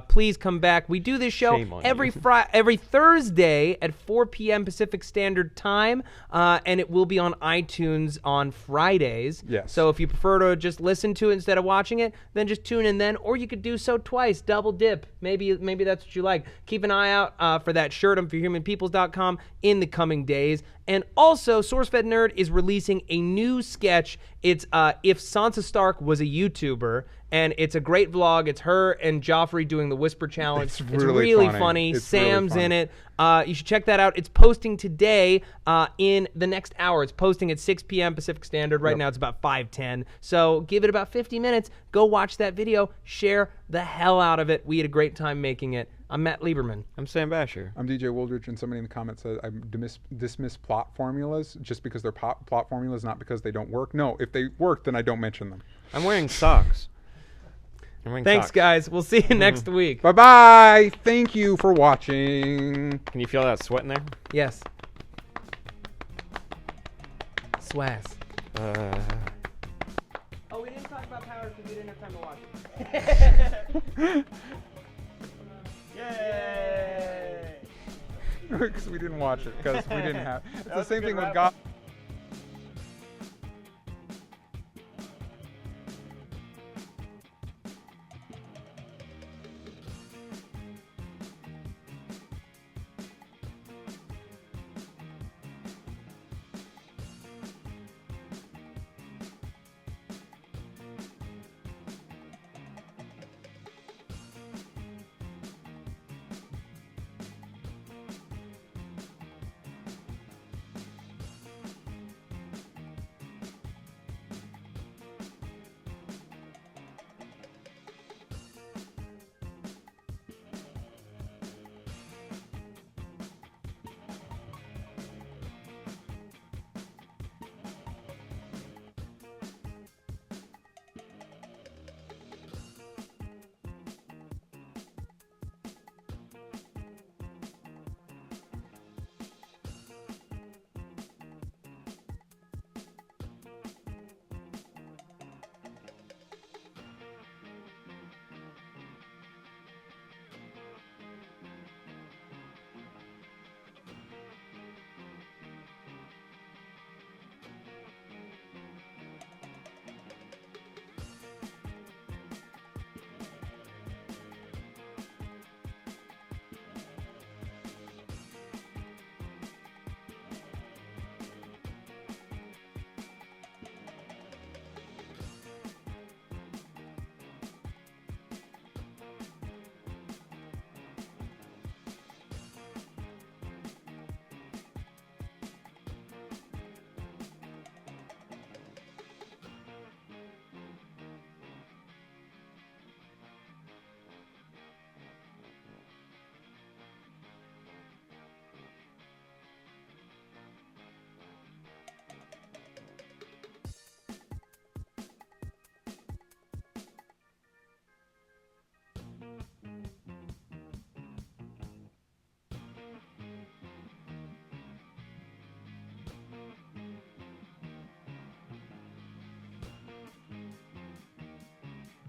Please come back. We do this show Shame on every Thursday at 4 p.m. Pacific Standard Time, and it will be on iTunes on Fridays. Yes. So if you prefer to just listen to it instead of watching it, then just tune in then, or you could do so twice, double dip. Maybe that's what you like. Keep an eye out for that shirt on forhumanpeoples.com in the coming days. And also, SourceFedNERD is releasing a new sketch. It's If Sansa Stark Was a YouTuber, and it's a great vlog. It's her and Joffrey doing the Whisper Challenge. It's really really funny. It's Sam's really in funny. it. You should check that out. It's posting today in the next hour. It's posting at 6 p.m. Pacific Standard. Right now it's about 5:10. So give it about 50 minutes. Go watch that video. Share the hell out of it. We had a great time making it. I'm Matt Lieberman. I'm Sam Basher. I'm DJ Wooldridge, and somebody in the comments said I dismiss plot formulas just because they're plot formulas, not because they don't work. No, if they work, then I don't mention them. I'm wearing socks. Thanks, guys. We'll see you next week. Bye-bye. Thank you for watching. Can you feel that sweat in there? Yes. Swass. Oh, we didn't talk about Powers because we didn't have time to watch it. Yay! Because we didn't watch it, because we didn't have... It's the same thing with God.